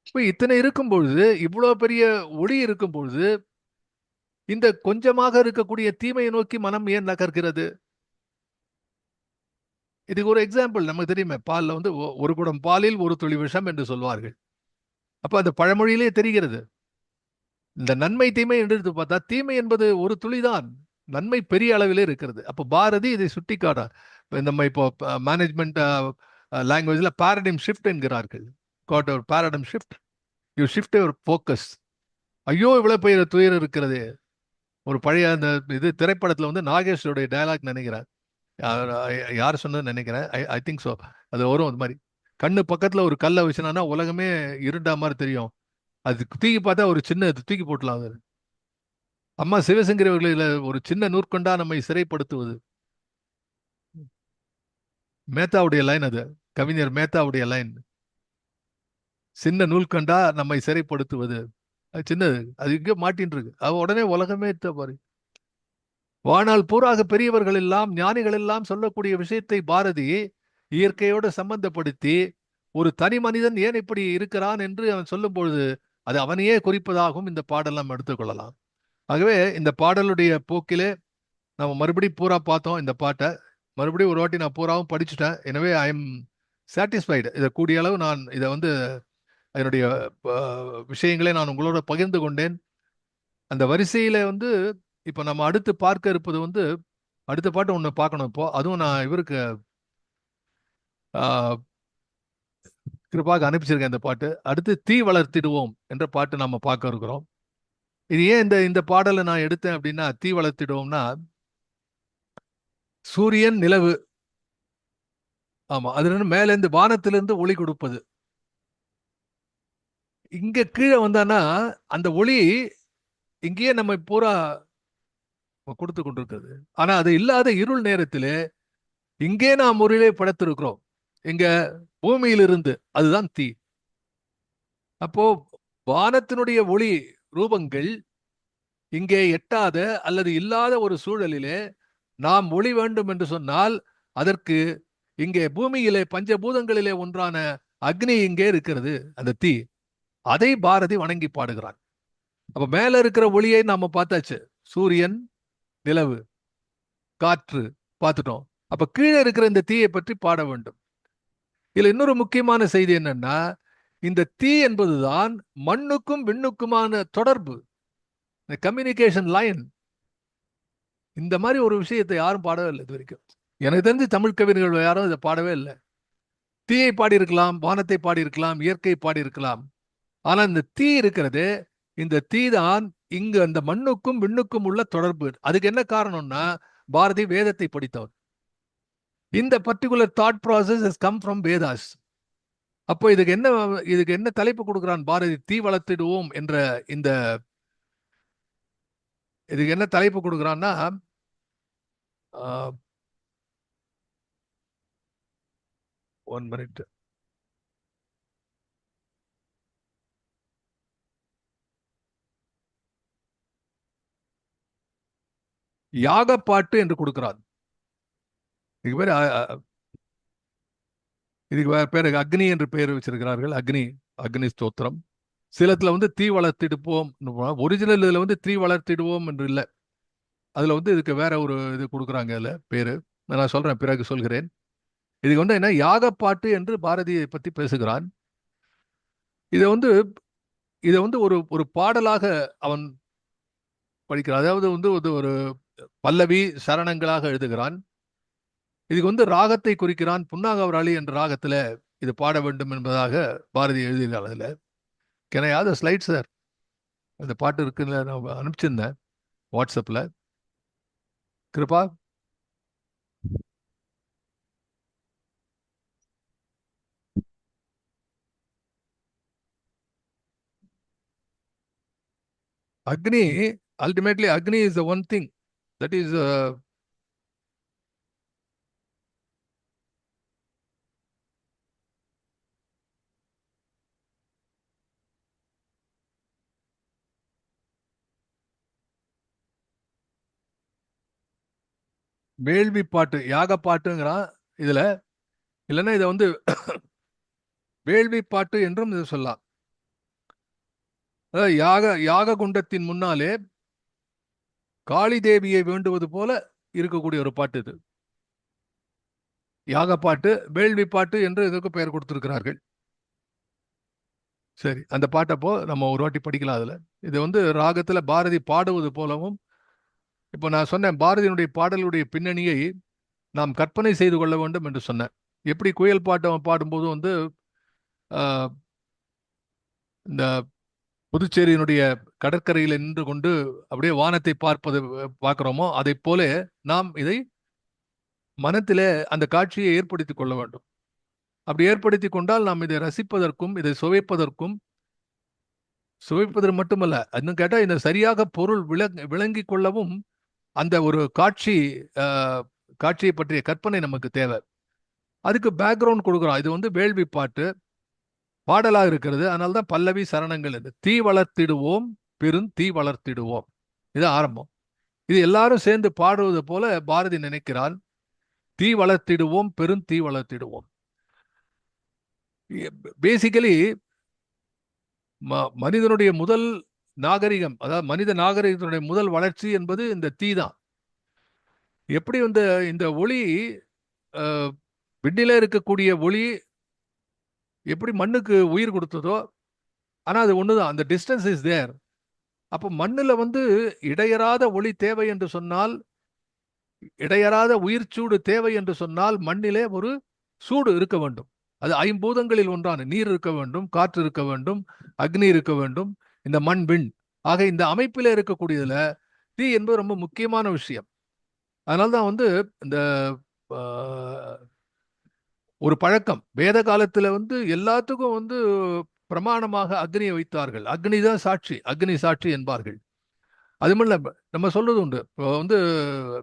Speaker 2: இப்ப இத்தனை இருக்கும் பொழுது, இவ்வளவு பெரிய ஒளி இருக்கும் பொழுது, இந்த கொஞ்சமாக இருக்கக்கூடிய தீமையை நோக்கி மனம் ஏன் நகர்கிறது? இதுக்கு ஒரு எக்ஸாம்பிள் நமக்கு தெரியுமே, பால்ல வந்து ஒரு குடம் பாலில் ஒரு துளி விஷம் என்று சொல்வார்கள். அப்ப அந்த பழமொழியிலே தெரிகிறது. இந்த நன்மை தீமை என்று எடுத்து பார்த்தா தீமை என்பது ஒரு துளிதான், நன்மை பெரிய அளவிலே இருக்கிறது. அப்போ பாரதி இதை சுட்டி காட்டார். நம்ம இப்போ மேனேஜ்மெண்ட் லாங்குவேஜ்ல பாரடைம் ஷிஃப்ட் என்கிறார்கள். காட் ஒரு paradigm shift, you shift your focus. ஐயோ இவ்வளவு பெரிய துயர் இருக்கிறது. ஒரு பழைய அந்த இது திரைப்படத்துல வந்து நாகேஷோடைய டயலாக் நினைக்கிறேன், யார் சொன்னது நினைக்கிறேன், ஐ திங்க் ஸோ. அது வரும் அது மாதிரி, கண்ணு பக்கத்துல ஒரு கல்லை வச்சுனா உலகமே இருண்டா மாதிரி தெரியும், அது தூக்கி பார்த்தா ஒரு சின்ன தூக்கி போட்டலாம். அது அம்மா சிவசங்கரி அவர்களில் ஒரு சின்ன நூற்கொண்டா நம்மை சிறைப்படுத்துவது. மேத்தாவுடைய லைன் அது, கவிஞர் மேத்தாவுடைய லைன். சின்ன நூல் கண்டா நம்மை சிறைப்படுத்துவது. அது சின்னது, அது இங்கே மாட்டின்னு இருக்கு. அது உடனே உலகமே பாரு. வாழ்நாள் பூராக பெரியவர்கள் எல்லாம் ஞானிகள் எல்லாம் சொல்லக்கூடிய விஷயத்தை பாரதி இயற்கையோடு சம்பந்தப்படுத்தி ஒரு தனி மனிதன் ஏன் இப்படி இருக்கிறான் என்று அவன் சொல்லும் பொழுது அது அவனையே குறிப்பதாகவும் இந்த பாடல் நம்ம எடுத்துக்கொள்ளலாம். ஆகவே இந்த பாடலுடைய போக்கிலே நம்ம மறுபடியும் பூரா பார்த்தோம். இந்த பாட்டை மறுபடியும் ஒரு வாட்டி நான் பூராவும் படிச்சுட்டேன். எனவே ஐ எம் சாட்டிஸ்ஃபைடு. இதை கூடிய அளவு நான் இதை அதனுடைய விஷயங்களை நான் உங்களோட பகிர்ந்து கொண்டேன். அந்த வரிசையில இப்ப நம்ம அடுத்து பார்க்க இருப்பது அடுத்த பாட்டு ஒண்ணு பார்க்கணும். இப்போ அதுவும் நான் இவருக்கு கிருபாக அனுப்பிச்சிருக்கேன். இந்த பாட்டு அடுத்து தீ வளர்த்திடுவோம் என்ற பாட்டு நம்ம பார்க்க இருக்கிறோம். இது ஏன் இந்த பாடலை நான் எடுத்தேன் அப்படின்னா, தீ வளர்த்திடுவோம்னா சூரியன் நிலவு, ஆமா, அது மேலேருந்து வானத்திலிருந்து ஒளி கொடுப்பது. இங்க கீழே வந்தானா அந்த ஒளி இங்கேயே நம்ம பூரா கொடுத்து கொண்டிருக்கிறது. ஆனா அது இல்லாத இருள் நேரத்திலே இங்கே நாம் முறையிலே படைத்திருக்கிறோம். எங்க பூமியிலிருந்து, அதுதான் தீ. அப்போ வானத்தினுடைய ஒளி ரூபங்கள் இங்கே எட்டாத அல்லது இல்லாத ஒரு சூழலிலே நாம் ஒளி வேண்டும் என்று சொன்னால் அதற்கு இங்கே பூமியிலே பஞ்சபூதங்களிலே ஒன்றான அக்னி இங்கே இருக்கிறது, அந்த தீ. அதை பாரதி வணங்கி பாடுகிறான். அப்ப மேல இருக்கிற ஒளியை நாம பார்த்தாச்சு, சூரியன், நிலவு, காற்று பார்த்துட்டோம். அப்ப கீழே இருக்கிற இந்த தீயை பற்றி பாட வேண்டும். இதுல இன்னொரு முக்கியமான செய்தி என்னன்னா, இந்த தீ என்பதுதான் மண்ணுக்கும் விண்ணுக்குமான தொடர்பு, கம்யூனிகேஷன் லைன். இந்த மாதிரி ஒரு விஷயத்தை யாரும் பாடவே இல்லை இது வரைக்கும். எனக்கு தெரிஞ்சு தமிழ் கவிஞர்கள் யாரும் இதை பாடவே இல்லை. தீயை பாடியிருக்கலாம், வானத்தை பாடியிருக்கலாம், இயற்கை பாடியிருக்கலாம். ஆனா இந்த தீ இருக்கிறது, இந்த தீ தான் இங்கு அந்த மண்ணுக்கும் விண்ணுக்கும் உள்ள தொடர்பு. அதுக்கு என்ன காரணம்னா, பாரதி வேதத்தை படித்தவர். இந்த particular thought process has come from Vedas. அப்போ இதுக்கு என்ன தலைப்பு கொடுக்கிறான் பாரதி? தீ வளர்த்திடுவோம் என்ற இதுக்கு என்ன தலைப்பு கொடுக்கிறான்னா, ஒன் மினிட், யாக பாட்டு என்று கொடுக்கிறான். இதுக்கு பேரு அக்னி என்று பெயர் வச்சிருக்கிறார்கள். அக்னி ஸ்தோத்திரம். சிலத்துல தீ வளர்த்திடுவோம், ஒரிஜினல் இதுல தீ வளர்த்திடுவோம் என்று இல்லை. அதுல இதுக்கு வேற ஒரு இது கொடுக்குறாங்க. அதுல பேரு நான் சொல்றேன், பிறகு சொல்கிறேன். இதுக்கு என்ன யாகப்பாட்டு என்று பாரதியை பத்தி பேசுகிறான். இதை ஒரு பாடலாக அவன் படிக்கிறான். அதாவது ஒரு பல்லவி சரணங்களாக எழுதுகிறான். இதுக்கு ராகத்தை குறிக்கிறான். புன்னாகவராளி என்ற ராகத்துல இது பாட வேண்டும் என்பதாக பாரதி எழுதினார். அதுல கெனையாத ஸ்லைட் சார், அந்த பாட்டு இருக்குன்னு நான் அனுப்பிச்சிருந்தேன் வாட்ஸ்அப்ல. கிருபா, அக்னி, ultimately Agni is the one thing that is வேள்வி பாட்டு, யாக பாட்டுங்கிறான் இதுல. இல்லைன்னா இதை வேள்வி பாட்டு என்றும் இது சொல்லலாம். யாக குண்டத்தின் முன்னாலே காளி தேவியை வேண்டுவது போல இருக்கக்கூடிய ஒரு பாட்டு இது. யாக பாட்டு, வேள்வி பாட்டு என்று இதற்கு பெயர் கொடுத்திருக்கிறார்கள். சரி, அந்த பாட்டப்போ நம்ம ஒரு வாட்டி படிக்கலாம். அதுல இது ராகத்துல பாரதி பாடுவது போலவும், இப்போ நான் சொன்னேன் பாரதியினுடைய பாடலுடைய பின்னணியை நாம் கற்பனை செய்து கொள்ள வேண்டும் என்று சொன்னேன். எப்படி குயில் பாட்டு பாடும்போது இந்த புதுச்சேரியினுடைய கடற்கரையில் நின்று கொண்டு அப்படியே வானத்தை பார்க்கிறோமோ, அதை போல நாம் இதை மனத்திலே அந்த காட்சியை ஏற்படுத்திக் கொள்ள வேண்டும். அப்படி ஏற்படுத்தி கொண்டால் நாம் இதை ரசிப்பதற்கும் இதை சுவைப்பதற்கு மட்டுமல்ல, இன்னும் கேட்டா இந்த சரியாக பொருள் விளங்கி கொள்ளவும் அந்த ஒரு காட்சியை பற்றிய கற்பனை நமக்கு தேவை. அதுக்கு பேக்ரவுண்ட் கொடுக்குறோம். இது வந்து வேள்வி பாட்டு பாடலா இருக்கிறது. அதனால்தான் பல்லவி சரணங்கள் இது. தீ வளர்த்திடுவோம் பெருந்தீ வளர்த்திடுவோம், இது ஆரம்பம். இது எல்லாரும் சேர்ந்து பாடுவது போல பாரதி நினைக்கிறான். தீ வளர்த்திடுவோம் பெருந்தீ வளர்த்திடுவோம். பேசிக்கலி மனிதனுடைய முதல் நாகரிகம், அதாவது மனித நாகரிகத்தினுடைய முதல் வளர்ச்சி என்பது இந்த தீ தான். எப்படி வந்து இந்த ஒளி, விண்ணிலே இருக்கக்கூடிய ஒளி எப்படி மண்ணுக்கு உயிர் கொடுத்ததோ, ஆனா அது ஒண்ணுதான், அந்த டிஸ்டன்ஸ் இஸ் தேர். அப்போ மண்ணுல வந்து இடையறாத ஒளி தேவை என்று சொன்னால், இடையறாத உயிர் சூடு தேவை என்று சொன்னால், மண்ணிலே ஒரு சூடு இருக்க வேண்டும். அது ஐம்பூதங்களில் ஒன்றான நீர் இருக்க வேண்டும், காற்று இருக்க வேண்டும், அக்னி இருக்க வேண்டும், இந்த மண் விண் ஆக இந்த அமைப்பில் இருக்கக்கூடியதுல தீ என்பது ரொம்ப முக்கியமான விஷயம். அதனால்தான் வந்து இந்த ஒரு பழக்கம் வேத காலத்துல வந்து எல்லாத்துக்கும் வந்து பிரமாணமாக அக்னியை வைத்தார்கள். அக்னி தான் சாட்சி, அக்னி சாட்சி என்பார்கள். அது மட்டும் நம்ம சொல்றது உண்டு. இப்போ வந்து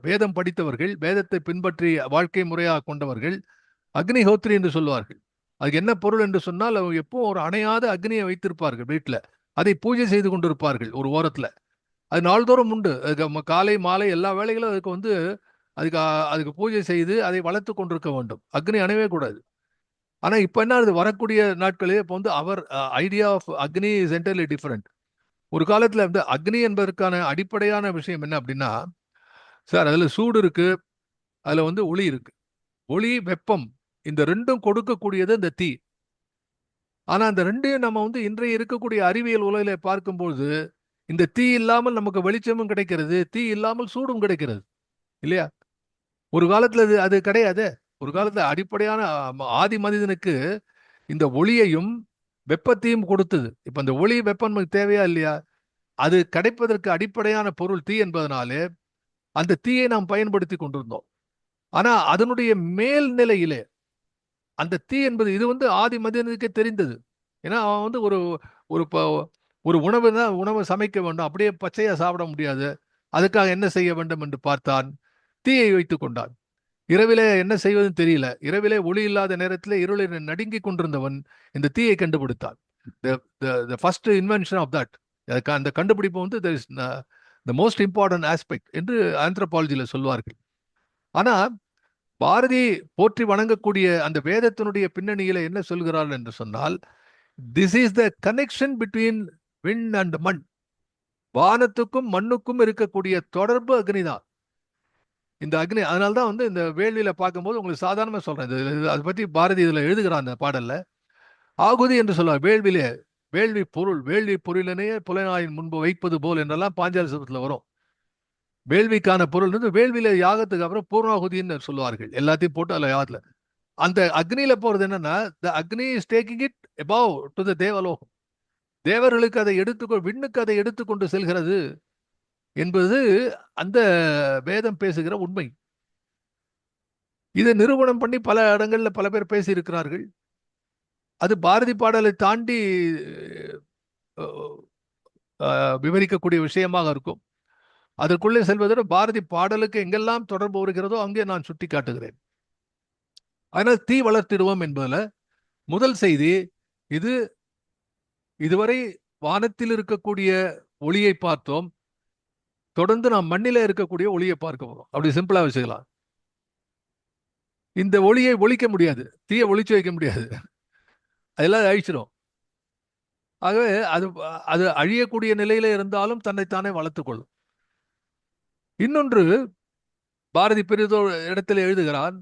Speaker 2: வேதம் படித்தவர்கள், வேதத்தை பின்பற்றி வாழ்க்கை முறையாக கொண்டவர்கள் அக்னிஹோத்ரி என்று சொல்லுவார்கள். அதுக்கு என்ன பொருள் என்று சொன்னால், அவங்க எப்போ ஒரு அணையாத அக்னியை வைத்திருப்பார்கள் வீட்டுல, அதை பூஜை செய்து கொண்டிருப்பார்கள் ஒரு ஓரத்துல. அது நாள்தோறும் உண்டு. அதுக்கு காலை மாலை எல்லா வேலைகளும் அதுக்கு வந்து அதுக்கு பூஜை செய்து அதை வளர்த்து கொண்டிருக்க வேண்டும். அக்னி அணையவே கூடாது. ஆனா இப்ப என்ன ஆகுது, வரக்கூடிய நாட்களே இப்போ வந்து அவர் idea of Agni is entirely different. ஒரு காலத்துல வந்து அக்னி என்பதற்கான அடிப்படையான விஷயம் என்ன அப்படின்னா, சார் அதுல சூடு இருக்கு, அதுல வந்து ஒளி இருக்கு. ஒளி வெப்பம் இந்த ரெண்டும் கொடுக்கக்கூடியது இந்த தீ. ஆனா அந்த ரெண்டையும் நம்ம வந்து இன்றைய இருக்கக்கூடிய அறிவியல் உலகில பார்க்கும்போது, இந்த தீ இல்லாமல் நமக்கு வெளிச்சமும் கிடைக்கிறது, தீ இல்லாமல் சூடும் கிடைக்கிறது இல்லையா? ஒரு காலத்துல அது கிடையாது. ஒரு காலத்துல அடிப்படையான ஆதி மனிதனுக்கு இந்த ஒளியையும் வெப்பத்தையும் கொடுத்தது. இப்ப இந்த ஒளி வெப்பம் நமக்கு தேவையா இல்லையா? அது கிடைப்பதற்கு அடிப்படையான பொருள் தீ என்பதனாலே அந்த தீயை நாம் பயன்படுத்தி கொண்டிருந்தோம். ஆனா அதனுடைய மேல் நிலையிலே அந்த தீ என்பது இது வந்து ஆதி மனிதனுக்கே தெரிந்தது. ஏன்னா அவன் வந்து ஒரு ஒரு ஒரு உணவு தான், உணவை சமைக்க வேண்டும், அப்படியே பச்சையா சாப்பிட முடியாது. அதுக்காக என்ன செய்ய வேண்டும் என்று பார்த்தான், தீயை வைத்துக் கொண்டான். இரவிலே என்ன செய்வதுன்னு தெரியல. இரவிலே ஒளி இல்லாத நேரத்தில் இருளில் நடுங்கிக் கொண்டிருந்தவன் இந்த தீயை கண்டுபிடித்தான். ஃபர்ஸ்ட் இன்வென்ஷன் ஆஃப் தட், அந்த கண்டுபிடிப்பு வந்து த மோஸ்ட் இம்பார்ட்டன்ட் ஆஸ்பெக்ட் என்று ஆந்த்ரோபாலஜியில சொல்வார்கள். ஆனா பாரதி போற்றி வணங்கக்கூடிய அந்த வேதத்தினுடைய பின்னணியில என்ன சொல்கிறார்கள் என்று சொன்னால், this is the connection between win and மண். வானத்துக்கும் மண்ணுக்கும் இருக்கக்கூடிய தொடர்பு அக்னிதான் இந்த அக்னி. அதனால்தான் வந்து இந்த வேள்வியில பார்க்கும்போது உங்களுக்கு சாதாரணமா சொல்றேன், அதை பத்தி பாரதி இதுல எழுதுகிறான் அந்த பாடல்ல. ஆகுதி என்று சொல்லுவார் வேள்வியிலே, வேள்வி பொருள், வேள்வி பொருளினையே புலனாயின் முன்பு வைப்பது போல் என்றெல்லாம் பாஞ்சாலி சபத்துல வரும். வேள்விக்கான பொருள் வந்து வேள்வியில யாகத்துக்கு அப்புறம் பூர்ணாகுதின்னு சொல்லுவார்கள். எல்லாத்தையும் போட்டு அதுல யாகத்துல அந்த அக்னியில போறது என்னன்னா, த அக்னி is taking it above to the தேவலோகம். தேவர்களுக்கு அதை விண்ணுக்கு அதை எடுத்துக்கொண்டு செல்கிறது என்பது அந்த வேதம் பேசுகிற உண்மை. இதை நிரூபணம் பண்ணி பல இடங்கள்ல பல பேர் பேசி இருக்கிறார்கள். அது பாரதி பாடலை தாண்டி விவரிக்கக்கூடிய விஷயமாக இருக்கும். அதற்குள்ளே செல்வதோடு பாரதி பாடலுக்கு எங்கெல்லாம் தொடர்பு வருகிறதோ அங்கே நான் சுட்டி காட்டுகிறேன். அதனால் தீ வளர்த்திடுவோம் என்பதுல முதல் செய்தி இது. இதுவரை வானத்தில் இருக்கக்கூடிய ஒளியை பார்த்தோம், தொடர்ந்து நாம் மண்ணில இருக்கக்கூடிய ஒளியை பார்க்க போறோம். அப்படி சிம்பிளா வச்சுக்கலாம். இந்த ஒளியை ஒழிக்க முடியாது, தீயை ஒழிச்சு வைக்க முடியாது, அதெல்லாம் அழிச்சிடும். ஆகவே அது அது அழியக்கூடிய நிலையில இருந்தாலும் தன்னைத்தானே வளர்த்துக் கொள்ளும். இன்னொன்று பாரதி பெரிதோ இடத்தில் எழுதுகிறான்,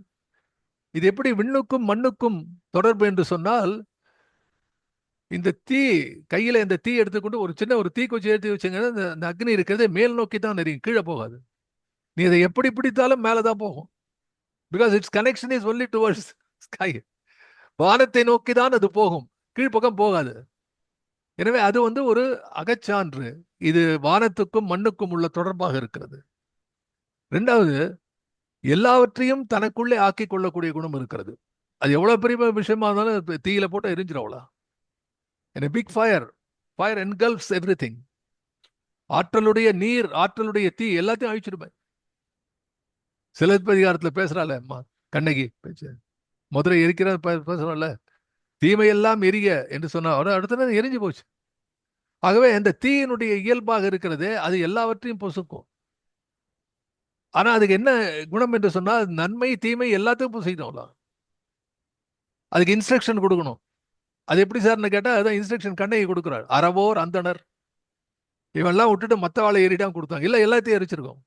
Speaker 2: இது எப்படி விண்ணுக்கும் மண்ணுக்கும் தொடர்பு என்று சொன்னால், இந்த தீ கையில இந்த தீ எடுத்துக்கொண்டு ஒரு சின்ன ஒரு தீக்குச்சி எடுத்து வச்சுங்க, இந்த அக்னி இருக்கிறதே மேல் நோக்கி தான் நெறியும், கீழே போகாது. நீ அதை எப்படி பிடித்தாலும் மேலதான் போகும். Because it's connection is only towards sky. வானத்தை நோக்கி தான் அது போகும், கீழ்ப்பக்கம் போகாது. எனவே அது வந்து ஒரு அகச்சான்று, இது வானத்துக்கும் மண்ணுக்கும் உள்ள தொடர்பாக இருக்கிறது. ரெண்டாவது, எல்லாவற்றையும் தனக்குள்ளே ஆக்கிக் கொள்ளக்கூடிய குணம் இருக்கிறது. அது எவ்வளவு பெரிய விஷயமா இருந்தாலும் தீயில போட்டு எரிஞ்சிடவளா. In a big fire engulfs everything. ஆற்றலுடைய நீர், ஆற்றலுடைய தீ எல்லாத்தையும் அழிச்சிடுமே. சிலப்பதிகாரத்துல பேசுறாள் கண்ணகி பேச்சு, முதல்ல எரிக்கிற சொன்னல, தீமையெல்லாம் எரிய என்று சொன்ன அடுத்த எரிஞ்சு போச்சு. ஆகவே அந்த தீயினுடைய இயல்பாக இருக்கிறது, அது எல்லாவற்றையும் பொசுக்கும். ஆனா அதுக்கு என்ன குணம் என்று சொன்னால், நன்மை தீமை எல்லாத்தையும் பொசுக்கிடும். அதுக்கு இன்ஸ்ட்ரக்ஷன் கொடுக்கணும். அது எப்படி சார்னு கேட்டா, அதான் இன்ஸ்ட்ரக்ஷன் கண்ணகி கொடுக்குறாரு. அறவோர் அந்தனர் இவெல்லாம் விட்டுட்டு மத்த வாழை ஏறிட்டான் கொடுத்தாங்க. இல்ல எல்லாத்தையும் எரிச்சிருக்கோம்.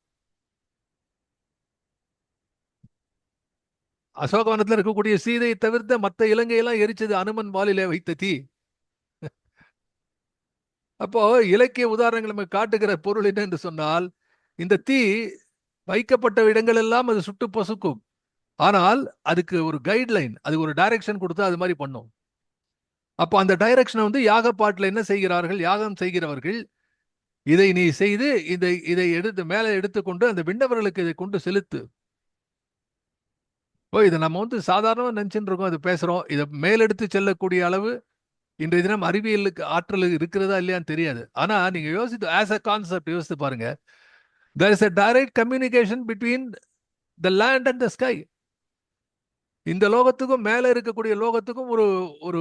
Speaker 2: அசோகவனத்தில் இருக்கக்கூடிய சீதையை தவிர்த்த மற்ற இலங்கையெல்லாம் எரிச்சது அனுமன் வாலிலே வைத்த தீ. அப்போ இலக்கிய உதாரணங்கள் நம்ம காட்டுகிற பொருள் என்ன என்று சொன்னால், இந்த தீ வைக்கப்பட்ட இடங்கள் எல்லாம் அது சுட்டு பொசுக்கும். ஆனால் அதுக்கு ஒரு கைட்லைன், அதுக்கு ஒரு டைரக்ஷன் கொடுத்தா அது மாதிரி பண்ணும். அப்போ அந்த டைரக்ஷனை வந்து யாகப்பாட்டில் என்ன செய்கிறார்கள்? யாகம் செய்கிறவர்கள் இதை நீ செய்து இதை எடுத்து மேலே எடுத்துக்கொண்டு அந்த விண்ணவர்களுக்கு இதை கொண்டு செலுத்து. இதை நம்ம வந்து சாதாரணமாக நினைச்சுட்டு இருக்கோம், இது பேசுறோம். இதை மேலெடுத்து செல்லக்கூடிய அளவு இன்றைய தினம் அறிவியலுக்கு ஆற்றல் இருக்கிறதா இல்லையான்னு தெரியாது. ஆனா நீங்க யோசித்து ஆஸ் அ கான்செப்ட் யோசித்து பாருங்க. there is a direct communication between the land and the sky. இந்த லோகத்துக்கும் மேல இருக்கக்கூடிய லோகத்துக்கும் ஒரு ஒரு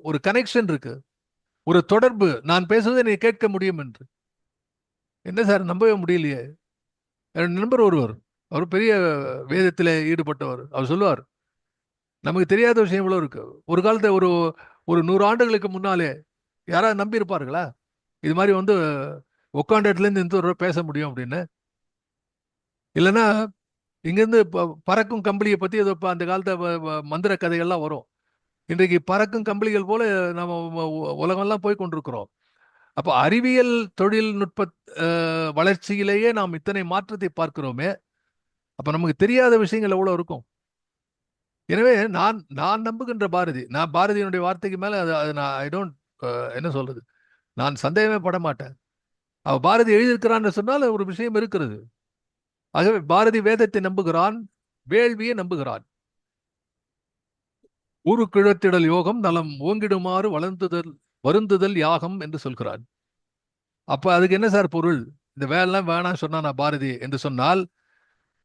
Speaker 2: ஒரு கனெக்ஷன் இருக்கு, ஒரு தொடர்பு. நான் பேசுவதை நீ கேட்க முடியும் என்று. என்ன சார் நம்பவே முடியலையே. என்னோட நண்பர் ஒருவர், அவர் பெரிய வேதத்தில் ஈடுபட்டவர். அவர் சொல்லுவார், நமக்கு தெரியாத விஷயம் இவ்வளவு இருக்கு. ஒரு காலத்தை ஒரு ஒரு 100 ஆண்டுகளுக்கு முன்னாலே யாராவது நம்பி இருப்பார்களா இது மாதிரி வந்து உட்காண்ட இடத்துல இருந்து இந்த ஒரு பேச முடியும் அப்படின்னு? இல்லைன்னா இங்கிருந்து பறக்கும் கம்பளியை பத்தி ஏதோ அந்த காலத்தை மந்திர கதைகள்லாம் வரும். இன்றைக்கு பறக்கும் கம்பளிகள் போல நம்ம உலகம்லாம் போய் கொண்டிருக்கிறோம். அப்போ அறிவியல் தொழில்நுட்ப வளர்ச்சியிலேயே நாம் இத்தனை மாற்றத்தை பார்க்கிறோமே, அப்ப நமக்கு தெரியாத விஷயங்கள் எவ்வளவு இருக்கும். எனவே நான் நம்புகின்ற பாரதி, நான் பாரதியினுடைய வார்த்தைக்கு மேல ஐ டோன்ட் என்ன சொல்றது, நான் சந்தேகமே பட மாட்டேன். அவ பாரதி எழுதியிருக்கிறான்னு சொன்னால் ஒரு விஷயம் இருக்கிறது. ஆகவே பாரதி வேதத்தை நம்புகிறான், வேள்வியை நம்புகிறான். ஊரு கிழத்திடல் யோகம் நலம் ஓங்கிடுமாறு வருந்துதல் யாகம் என்று சொல்கிறான். அப்ப அதுக்கு என்ன சார் பொருள்? இந்த வேலைலாம் வேணாம் சொன்னா நான் பாரதி என்று சொன்னால்,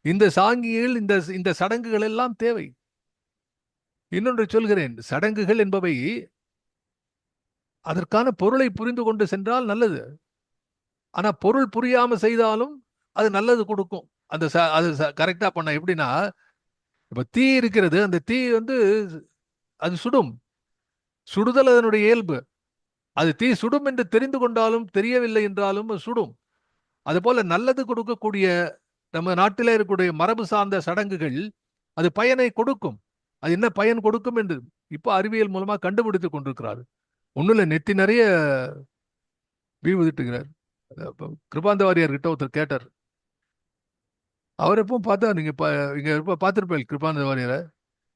Speaker 2: இந்த சாங்கிகள் இந்த சடங்குகள் எல்லாம் தேவை. இன்னொன்று சொல்கிறேன், சடங்குகள் என்பவை அதற்கான பொருளை புரிந்து கொண்டு சென்றால் நல்லது. ஆனா பொருள் புரியாம செய்தாலும் அது நல்லது கொடுக்கும். அது கரெக்டா பண்ண. எப்படின்னா, இப்ப தீ இருக்கிறது, அந்த தீ வந்து அது சுடும். சுடுதல் அதனுடைய இயல்பு. அது தீ சுடும் என்று தெரிந்து கொண்டாலும் தெரியவில்லை என்றாலும் சுடும். அது போல நல்லது கொடுக்கக்கூடிய நம்ம நாட்டிலே இருக்கக்கூடிய மரபு சார்ந்த சடங்குகள் அது பயனை கொடுக்கும். அது என்ன பயன் கொடுக்கும் என்று இப்போ அறிவியல் மூலமா கண்டுபிடித்துக் கொண்டிருக்கிறார். ஒன்னும் இல்லை, நெத்தி நிறைய வீவுதிட்டுகிறார். கிருபாந்த வாரியார் கிட்ட ஒருத்தர் கேட்டார். அவர் எப்பவும் பார்த்தா நீங்க இங்க பார்த்திருப்பேன் கிருபாந்த வாரியாரை.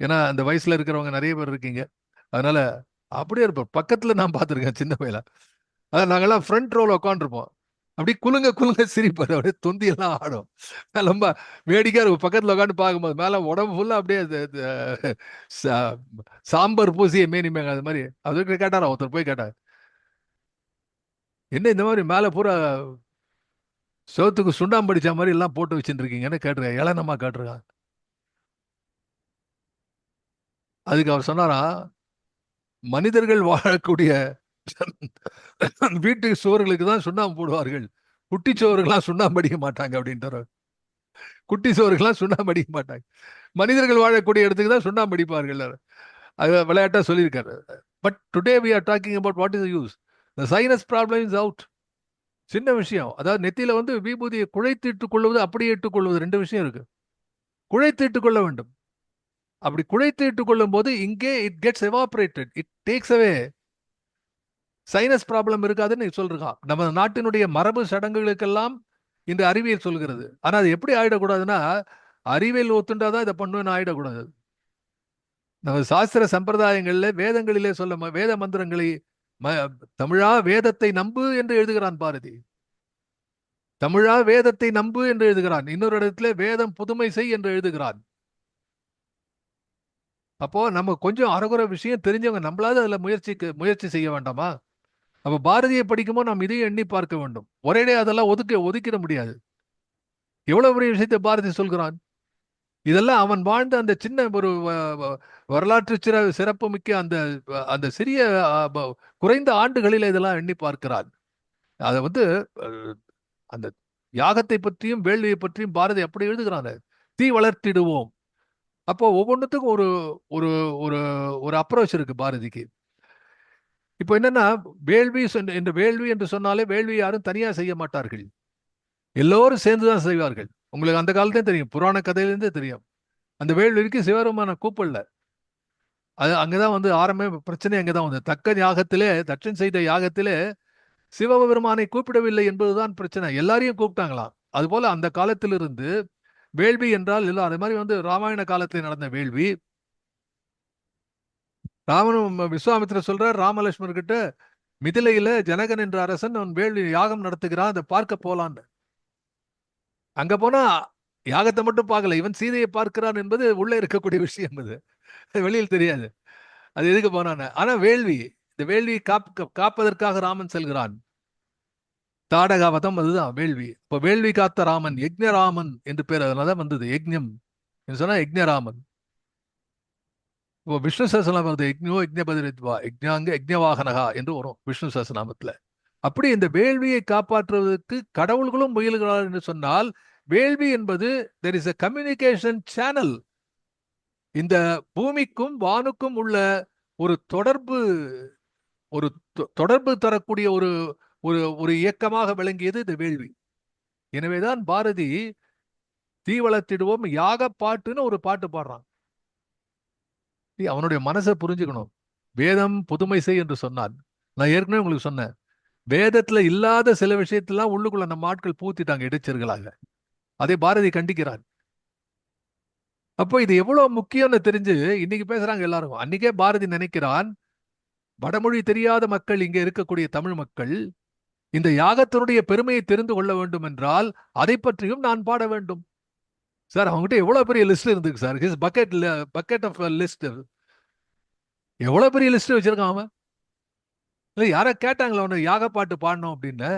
Speaker 2: ஏன்னா அந்த வயசுல இருக்கிறவங்க நிறைய பேர் இருக்கீங்க, அதனால அப்படியே இருப்பார். பக்கத்துல நான் பார்த்துருக்கேன் சின்ன வயல. அதான் நாங்கெல்லாம் ஃப்ரண்ட் ரோல உட்காந்துருப்போம். அப்படி குலுங்க சிரிப்பாரு, அப்படியே தொந்தி எல்லாம் ஆடும். ரொம்ப வேடிக்கையா இருக்கும் பக்கத்துல உட்காந்து பார்க்கும்போது. மேல உடம்பு ஃபுல்லா அப்படியே சாம்பார் பூசிய மேனிமேங்க அது மாதிரி. அதுக்கு கேட்டாரா ஒருத்தர், போய் கேட்டார், என்ன இந்த மாதிரி மேல பூரா சோத்துக்கு சுண்ணாம்பு அடிச்ச மாதிரி எல்லாம் போட்டு வச்சுட்டு இருக்கீங்கன்னு கேட்டிருக்கேன். இளநமா கேட்டிருக்கான். அதுக்கு அவர் சொன்னாரா, மனிதர்கள் வாழக்கூடிய வீட்டு சுவர்களுக்கு தான் சுண்ணாம்பு போடுவார்கள், குட்டி சுவர்கள்லாம் சுண்ணாம்பு அடிக்க மாட்டாங்க அப்படின்ட்டு. குட்டி சுவர்கள்லாம் சுண்ணாம்பு அடிக்க மாட்டாங்க, மனிதர்கள் வாழக்கூடிய இடத்துக்கு தான் சுண்ணாம்பு அடிப்பார்கள். அது விளையாட்டா சொல்லியிருக்காரு. But today we are talking about what is the use. The sinus problem is out. சின்ன விஷயம். அதாவது நெத்தியில வந்து விபூதியை குழைத்து இட்டுக் கொள்வது, அப்படியே இட்டுக்கொள்வது, 2 விஷயம் இருக்கு. குழைத்து இட்டுக்கொள்ள வேண்டும். அப்படி குழைத்து இட்டுக் கொள்ளும் போது இங்கே it gets evaporated, it takes away. Sinus problem இருக்காதுன்னு சொல்றான். நம்ம நாட்டினுடைய மரபு சடங்குகளுக்கெல்லாம் இன்று அறிவியல் சொல்கிறது. ஆனா அது எப்படி ஆயிடக்கூடாதுன்னா, அறிவியல் ஒத்துண்டாதான் இதை பண்ணுவேன்னு ஆயிடக்கூடாது. நம்ம சாஸ்திர சம்பிரதாயங்கள்ல வேதங்களிலே சொல்ல வேத மந்திரங்களை தமிழா வேதத்தை நம்பு என்று எழுதுகிறான் பாரதி. தமிழா வேதத்தை நம்பு என்று எழுதுகிறான். இன்னொரு இடத்துல வேதம் புதுமை செய் என்று எழுதுகிறான். அப்போ நம்ம கொஞ்சம் அறகுற விஷயம் தெரிஞ்சவங்க நம்மளாவது அதுல முயற்சி செய்ய வேண்டாமா? அப்ப பாரதியை படிக்கும்போது நாம் இதையும் எண்ணி பார்க்க வேண்டும். ஒரேடே அதெல்லாம் ஒதுக்கிட முடியாது. எவ்வளவு பெரிய விஷயத்தை பாரதி சொல்கிறான். இதெல்லாம் அவன் வாழ்ந்த அந்த சின்ன ஒரு வரலாற்று சிறப்பு மிக்க அந்த அந்த சிறிய குறைந்த ஆண்டுகளில் இதெல்லாம் எண்ணி பார்க்கிறான். அதை வந்து அந்த யாகத்தை பற்றியும் வேள்வியை பற்றியும் பாரதி அப்படி எழுதுகிறான். தீ வளர்த்திடுவோம். அப்போ ஒவ்வொன்றுத்துக்கும் ஒரு ஒரு ஒரு ஒரு அப்ரோச் இருக்கு பாரதிக்கு. இப்போ என்னன்னா, வேள்வி என்று சொன்னாலே வேள்வி யாரும் தனியா செய்ய மாட்டார்கள், எல்லோரும் சேர்ந்துதான் செய்வார்கள். உங்களுக்கு அந்த காலத்தே தெரியும், புராண கதையிலேருந்தே தெரியும். அந்த வேள்விக்கு சிவபெருமான கூப்பிடல, அது அங்கதான் வந்து பிரச்சனை அங்கதான் வந்து தட்சன் செய்த யாகத்திலே சிவபெருமானை கூப்பிடவில்லை என்பதுதான் பிரச்சனை. எல்லாரையும் கூப்பிட்டாங்களாம். அதுபோல அந்த காலத்திலிருந்து வேள்வி என்றால் இல்லை. அதே மாதிரி வந்து ராமாயண காலத்தில் நடந்த வேள்வி, ராமனும் விஸ்வாமித்திர சொல்றார் ராமலட்சுமர் கிட்ட, மிதிலையில ஜனகன் என்ற அரசன் அவன் வேள்வி யாகம் நடத்துகிறான், அதை பார்க்க போலான்னு. அங்க போனா யாகத்தை மட்டும் பார்க்கல, இவன் சீதையை பார்க்கிறான் என்பது உள்ள இருக்கக்கூடிய விஷயம். அது வெளியில் தெரியாது, அது எதுக்கு போனான்னு. ஆனா வேள்வி, இந்த வேள்வி காப்பதற்காக ராமன் செல்கிறான். தாடகாவதம், அதுதான் வேள்வி. இப்ப வேள்வி காத்த ராமன் யக்ஞராமன் என்று பேர் அதனாலதான் வந்தது. யக்ஞம் சொன்னா யக்ஞராமன். இப்போ விஷ்ணு சஹஸ்ரநாமம் வருது, யக்ஞோ யக்ஞபதிரித்வா யக்ஞாங்க யக்ஞவாகனகா என்று வரும் விஷ்ணு சஹஸ்ரநாமத்துல. அப்படி இந்த வேள்வியை காப்பாற்றுவதற்கு கடவுள்களும் முயல்கிறார் என்று சொன்னால், வேள்வி என்பது there is a communication channel. இந்த பூமிக்கும் வானுக்கும் உள்ள ஒரு தொடர்பு தரக்கூடிய ஒரு ஒரு ஒரு இயக்கமாக விளங்கியது இந்த வேள்வி. எனவேதான் பாரதி தீ வளர்த்திடுவோம் யாக பாட்டுன்னு ஒரு பாட்டு பாடுறான். அவனுடைய மனசை புரிஞ்சுக்கணும். வேதம் புதுமை செய் என்று சொன்னான். நான் ஏற்கனவே உங்களுக்கு சொன்னேன், வேதத்துல இல்லாத சில விஷயத்தெல்லாம் உள்ளுக்குள்ள நம்ம ஆட்கள் பூத்திட்டாங்க இடைச்சர்களாக. அதை பாரதி கண்டிக்கிறான். அப்போ இது எவ்வளவு முக்கியம்னு தெரிஞ்சு இன்னைக்கு பேசுறாங்க எல்லாரும். அன்னைக்கே பாரதி நினைக்கிறான், வடமொழி தெரியாத மக்கள், இங்க இருக்கக்கூடிய தமிழ் மக்கள் இந்த யாகத்தினுடைய பெருமையை தெரிந்து கொள்ள வேண்டும் என்றால் அதை பற்றியும் நான் பாட வேண்டும். சார் அவங்ககிட்ட எவ்வளவு பெரிய லிஸ்ட் இருந்துக்கு sir, his bucket of list. எவ்வளவு பெரிய லிஸ்ட் வச்சிருக்கான் அவன். இல்லை யாரா கேட்டாங்களா அவனை யாக பாட்டு பாடணும் அப்படின்னு?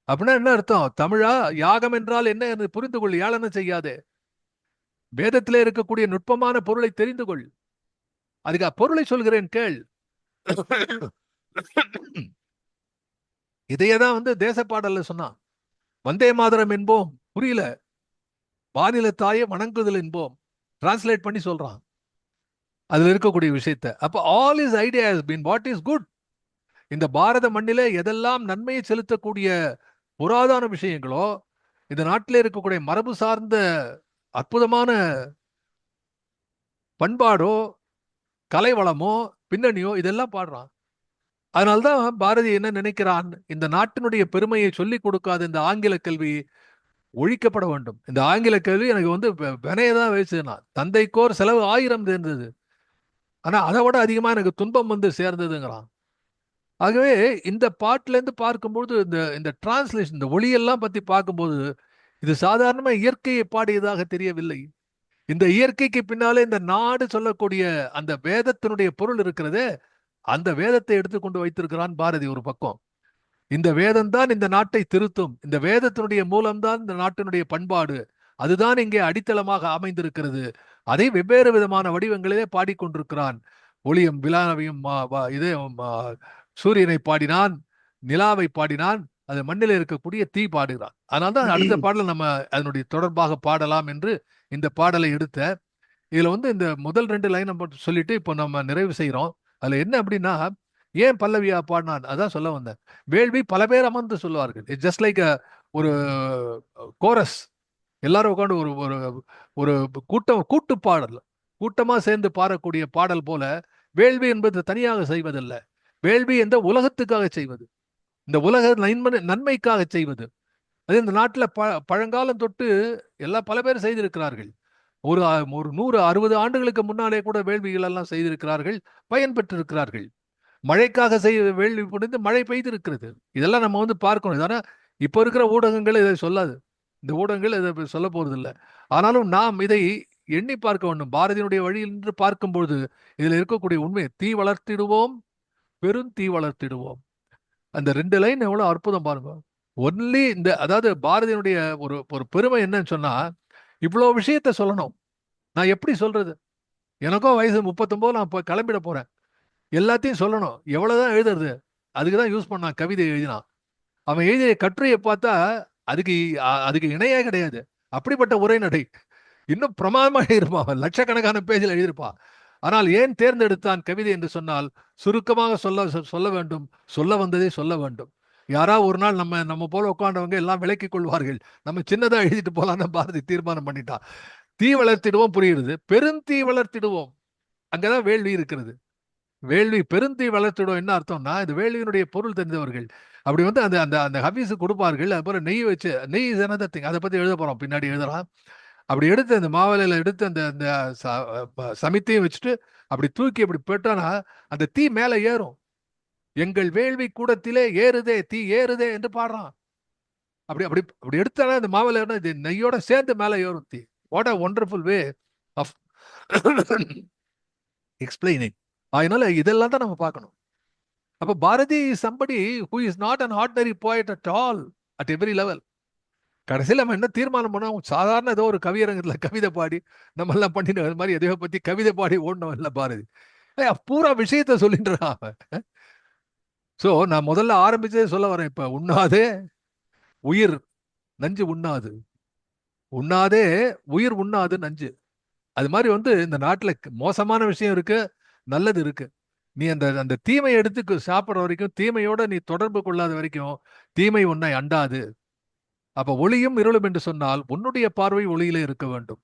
Speaker 2: அப்படின்னா என்ன அர்த்தம்? தமிழா, யாகம் என்றால் என்ன என்று புரிந்து கொள், ஏளனம் செய்யாதே. வேதத்திலே இருக்கக்கூடிய நுட்பமான பொருளை தெரிந்து கொள். அதுக்கு பொருளை சொல்கிறேன் கேள். இதையேதான் வந்து தேச பாடல்ல சொன்னான். வந்தே மாதரம் என்போம், புரியல, வானில தாயே வணங்குதல் என்போம், டிரான்ஸ்லேட் பண்ணி சொல்றான் அதுல இருக்கக்கூடிய விஷயத்த. அப்ப all is idea has been what is good. இந்த பாரத மண்ணிலே எதெல்லாம் நன்மையை செலுத்தக்கூடிய புராதன விஷயங்களோ, இந்த நாட்டிலே இருக்கக்கூடிய மரபு சார்ந்த அற்புதமான பண்பாடோ கலை வளமோ பின்னணியோ இதெல்லாம் பாடுறான். அதனால்தான் பாரதி என்ன நினைக்கிறான், இந்த நாட்டினுடைய பெருமையை சொல்லிக் கொடுக்காத இந்த ஆங்கில கல்வி ஒழிக்கப்பட வேண்டும். இந்த ஆங்கில கல்வி எனக்கு வந்து வினையதான் வயசுனா, தந்தைக்கோர் செலவு 1000 சேர்ந்தது, ஆனா அதை விட அதிகமா எனக்கு துன்பம் வந்து சேர்ந்ததுங்கிறான். ஆகவே இந்த பாட்டுல இருந்து பார்க்கும்போது இந்த டிரான்ஸ்லேஷன், இந்த ஒளியெல்லாம் பத்தி பார்க்கும்போது இது சாதாரணமா இயற்கையை பாடியதாக தெரியவில்லை. இந்த இயற்கைக்கு பின்னாலே இந்த நாடு சொல்லக்கூடிய அந்த வேதத்தினுடைய பொருள் இருக்கிறதே, அந்த வேதத்தை எடுத்துக்கொண்டு வைத்திருக்கிறான் பாரதி ஒரு பக்கம். இந்த வேதம் தான் இந்த நாட்டை திருத்தும், இந்த வேதத்தினுடைய மூலம்தான் இந்த நாட்டினுடைய பண்பாடு, அதுதான் இங்கே அடித்தளமாக அமைந்திருக்கிறது. அதை வெவ்வேறு விதமான வடிவங்களிலே பாடிக்கொண்டிருக்கிறான். ஒளியும் விழாவையும் இதே சூரியனை பாடினான், நிலாவை பாடினான், அது மண்ணில் இருக்கக்கூடிய தீ பாடுகிறான். அதனால்தான் அடுத்த பாடலை நம்ம அதனுடைய தொடர்பாக பாடலாம் என்று இந்த பாடலை எடுத்த. இதுல வந்து இந்த முதல் 2 லைனை மட்டும் சொல்லிட்டு இப்போ நம்ம நிறைவு செய்யறோம். அதுல என்ன அப்படின்னா, ஏன் பல்லவியா பாடினான் அதான் சொல்ல வந்தேன். வேள்வி பல பேர் அமர்ந்து சொல்லுவார்கள். இட்ஸ் ஜஸ்ட் லைக் ஒரு கோரஸ், எல்லாரும் உட்காந்து ஒரு ஒரு கூட்டு பாடல், கூட்டமா சேர்ந்து பாடக்கூடிய பாடல் போல வேள்வி என்பது தனியாக செய்வதல்ல. வேள்வி என்ற உலகத்துக்காக செய்வது, இந்த உலக நன்மைக்காக செய்வது. அது இந்த நாட்டில் பழங்காலம் தொட்டு பல பேர் செய்திருக்கிறார்கள். ஒரு 160 ஆண்டுகளுக்கு முன்னாலே கூட வேள்விகள் எல்லாம் செய்திருக்கிறார்கள், பயன் பெற்றிருக்கிறார்கள். மழைக்காக வேள்வி புரிந்து மழை பெய்திருக்கிறது. இதெல்லாம் நம்ம வந்து பார்க்கணும். ஆனா இப்ப இருக்கிற ஊடகங்கள் இதை சொல்லாது, இந்த ஊடகங்கள் இதை சொல்ல போறது இல்லை. ஆனாலும் நாம் இதை எண்ணி பார்க்க வேண்டும். பாரதியினுடைய வழியில் நின்று பார்க்கும்பொழுது இதுல இருக்கக்கூடிய உண்மை, தீ வளர்த்திடுவோம் பெரும் தீ வளர்த்திடுவோம். அந்த 2 லைன் எவ்வளவு அற்புதம் பாருங்க. ஒன்லி இந்த, அதாவது பாரதியினுடைய ஒரு பெருமை என்னன்னு சொன்னா, இவ்வளவு விஷயத்த சொல்லணும். நான் எப்படி சொல்றது? எனக்கும் வயசு 39, நான் இப்போ கிளம்பிட போறேன். எல்லாத்தையும் சொல்லணும். எவ்வளவுதான் எழுதுறது? அதுக்கு தான் யூஸ் பண்ணான், கவிதை எழுதினான். அவன் எழுதிய கட்டுரையை பார்த்தா அதுக்கு இணையே கிடையாது. அப்படிப்பட்ட உரைநடை. இன்னும் பிரமாதமா எழுதியிருப்பான். அவன் லட்சக்கணக்கான பேஜில் எழுதியிருப்பான். ஆனால் ஏன் தேர்ந்தெடுத்தான் கவிதை என்று சொன்னால், சுருக்கமாக சொல்ல வேண்டும், சொல்ல வந்ததை சொல்ல வேண்டும். யாராவது ஒரு நாள் நம்ம போல உட்காண்டவங்க எல்லாம் விலக்கிக் கொள்வார்கள், நம்ம சின்னதா எழுதிட்டு போலான்னு பாரதி தீர்மானம் பண்ணிட்டான். தீ வளர்த்திடுவோம் புரியுது, பெருந்தீ வளர்த்திடுவோம், அங்கதான் வேள்வி இருக்கிறது. வேள்வி பெருந்தீ வளர்த்திடுவோம் என்ன அர்த்தம்னா, இது வேள்வியினுடைய பொருள் தெரிந்தவர்கள் அப்படி வந்து அந்த அந்த அந்த ஹபீஸு கொடுப்பார்கள். அதுபோல நெய் வச்சு, நெய் இஸ் another thing, அதை பத்தி எழுத போறோம், பின்னாடி எழுதலாம். அப்படி எடுத்து அந்த மாவலையில எடுத்து அந்த அந்த சமித்தையும் வச்சுட்டு அப்படி தூக்கி அப்படி போட்டோன்னா அந்த தீ மேல ஏறும். எங்கள் வேள்வி கூடத்திலே ஏறுதே தீ ஏறுதே என்று பாடுறான். அப்படி அப்படி அப்படி எடுத்தாலே அந்த மாவலை இது நெய்யோட சேர்ந்து மேல ஏறும் தீ. What a wonderful way of explaining. அதனால இதெல்லாம் தான் நம்ம பார்க்கணும். அப்ப Bharathi is somebody who is not an ordinary poet at all at every level. கடைசியில் நம்ம என்ன தீர்மானம் பண்ணோம்? சாதாரண ஏதோ ஒரு கவியரங்கத்துல கவிதை பாடி நம்ம எல்லாம் பண்ணின மாதிரி எதையோ பத்தி கவிதை பாடி ஓடணும் இல்லை பாரதி. பூரா விஷயத்த சொல்லின்றான் அவன். சோ நான் முதல்ல ஆரம்பிச்சதே சொல்ல வரேன். இப்ப உண்ணாதே உயிர் நஞ்சு உண்ணாது, உண்ணாதே உயிர் உண்ணாது நஞ்சு. அது மாதிரி வந்து இந்த நாட்டுல மோசமான விஷயம் இருக்கு, நல்லது இருக்கு. நீ அந்த அந்த தீமை எடுத்து சாப்பிட்ற வரைக்கும், தீமையோட நீ தொடர்பு கொள்ளாத வரைக்கும் தீமை உன்னை அண்டாது. அப்ப ஒளியும் இருளும் என்று சொன்னால் உன்னுடைய பார்வை ஒளியிலே இருக்க வேண்டும்.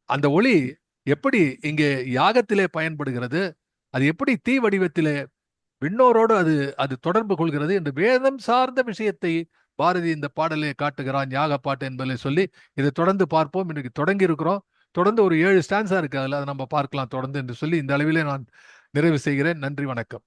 Speaker 2: அந்த ஒளி எப்படி இங்கே யாகத்திலே பயன்படுகிறது, அது எப்படி தீ வடிவத்திலே விண்ணோரோடு அது தொடர்பு கொள்கிறது என்று வேதம் சார்ந்த விஷயத்தை பாரதி இந்த பாடலை காட்டுகிறான், யாக பாட்டு என்பதை சொல்லி இதை தொடர்ந்து பார்ப்போம். இன்னைக்கு தொடங்கி இருக்கிறோம், தொடர்ந்து ஒரு 7 ஸ்டான்ஸா இருக்கு, அதில் அதை நம்ம பார்க்கலாம் தொடர்ந்து என்று சொல்லி இந்த அளவிலே நான் நிறைவு செய்கிறேன். நன்றி, வணக்கம்.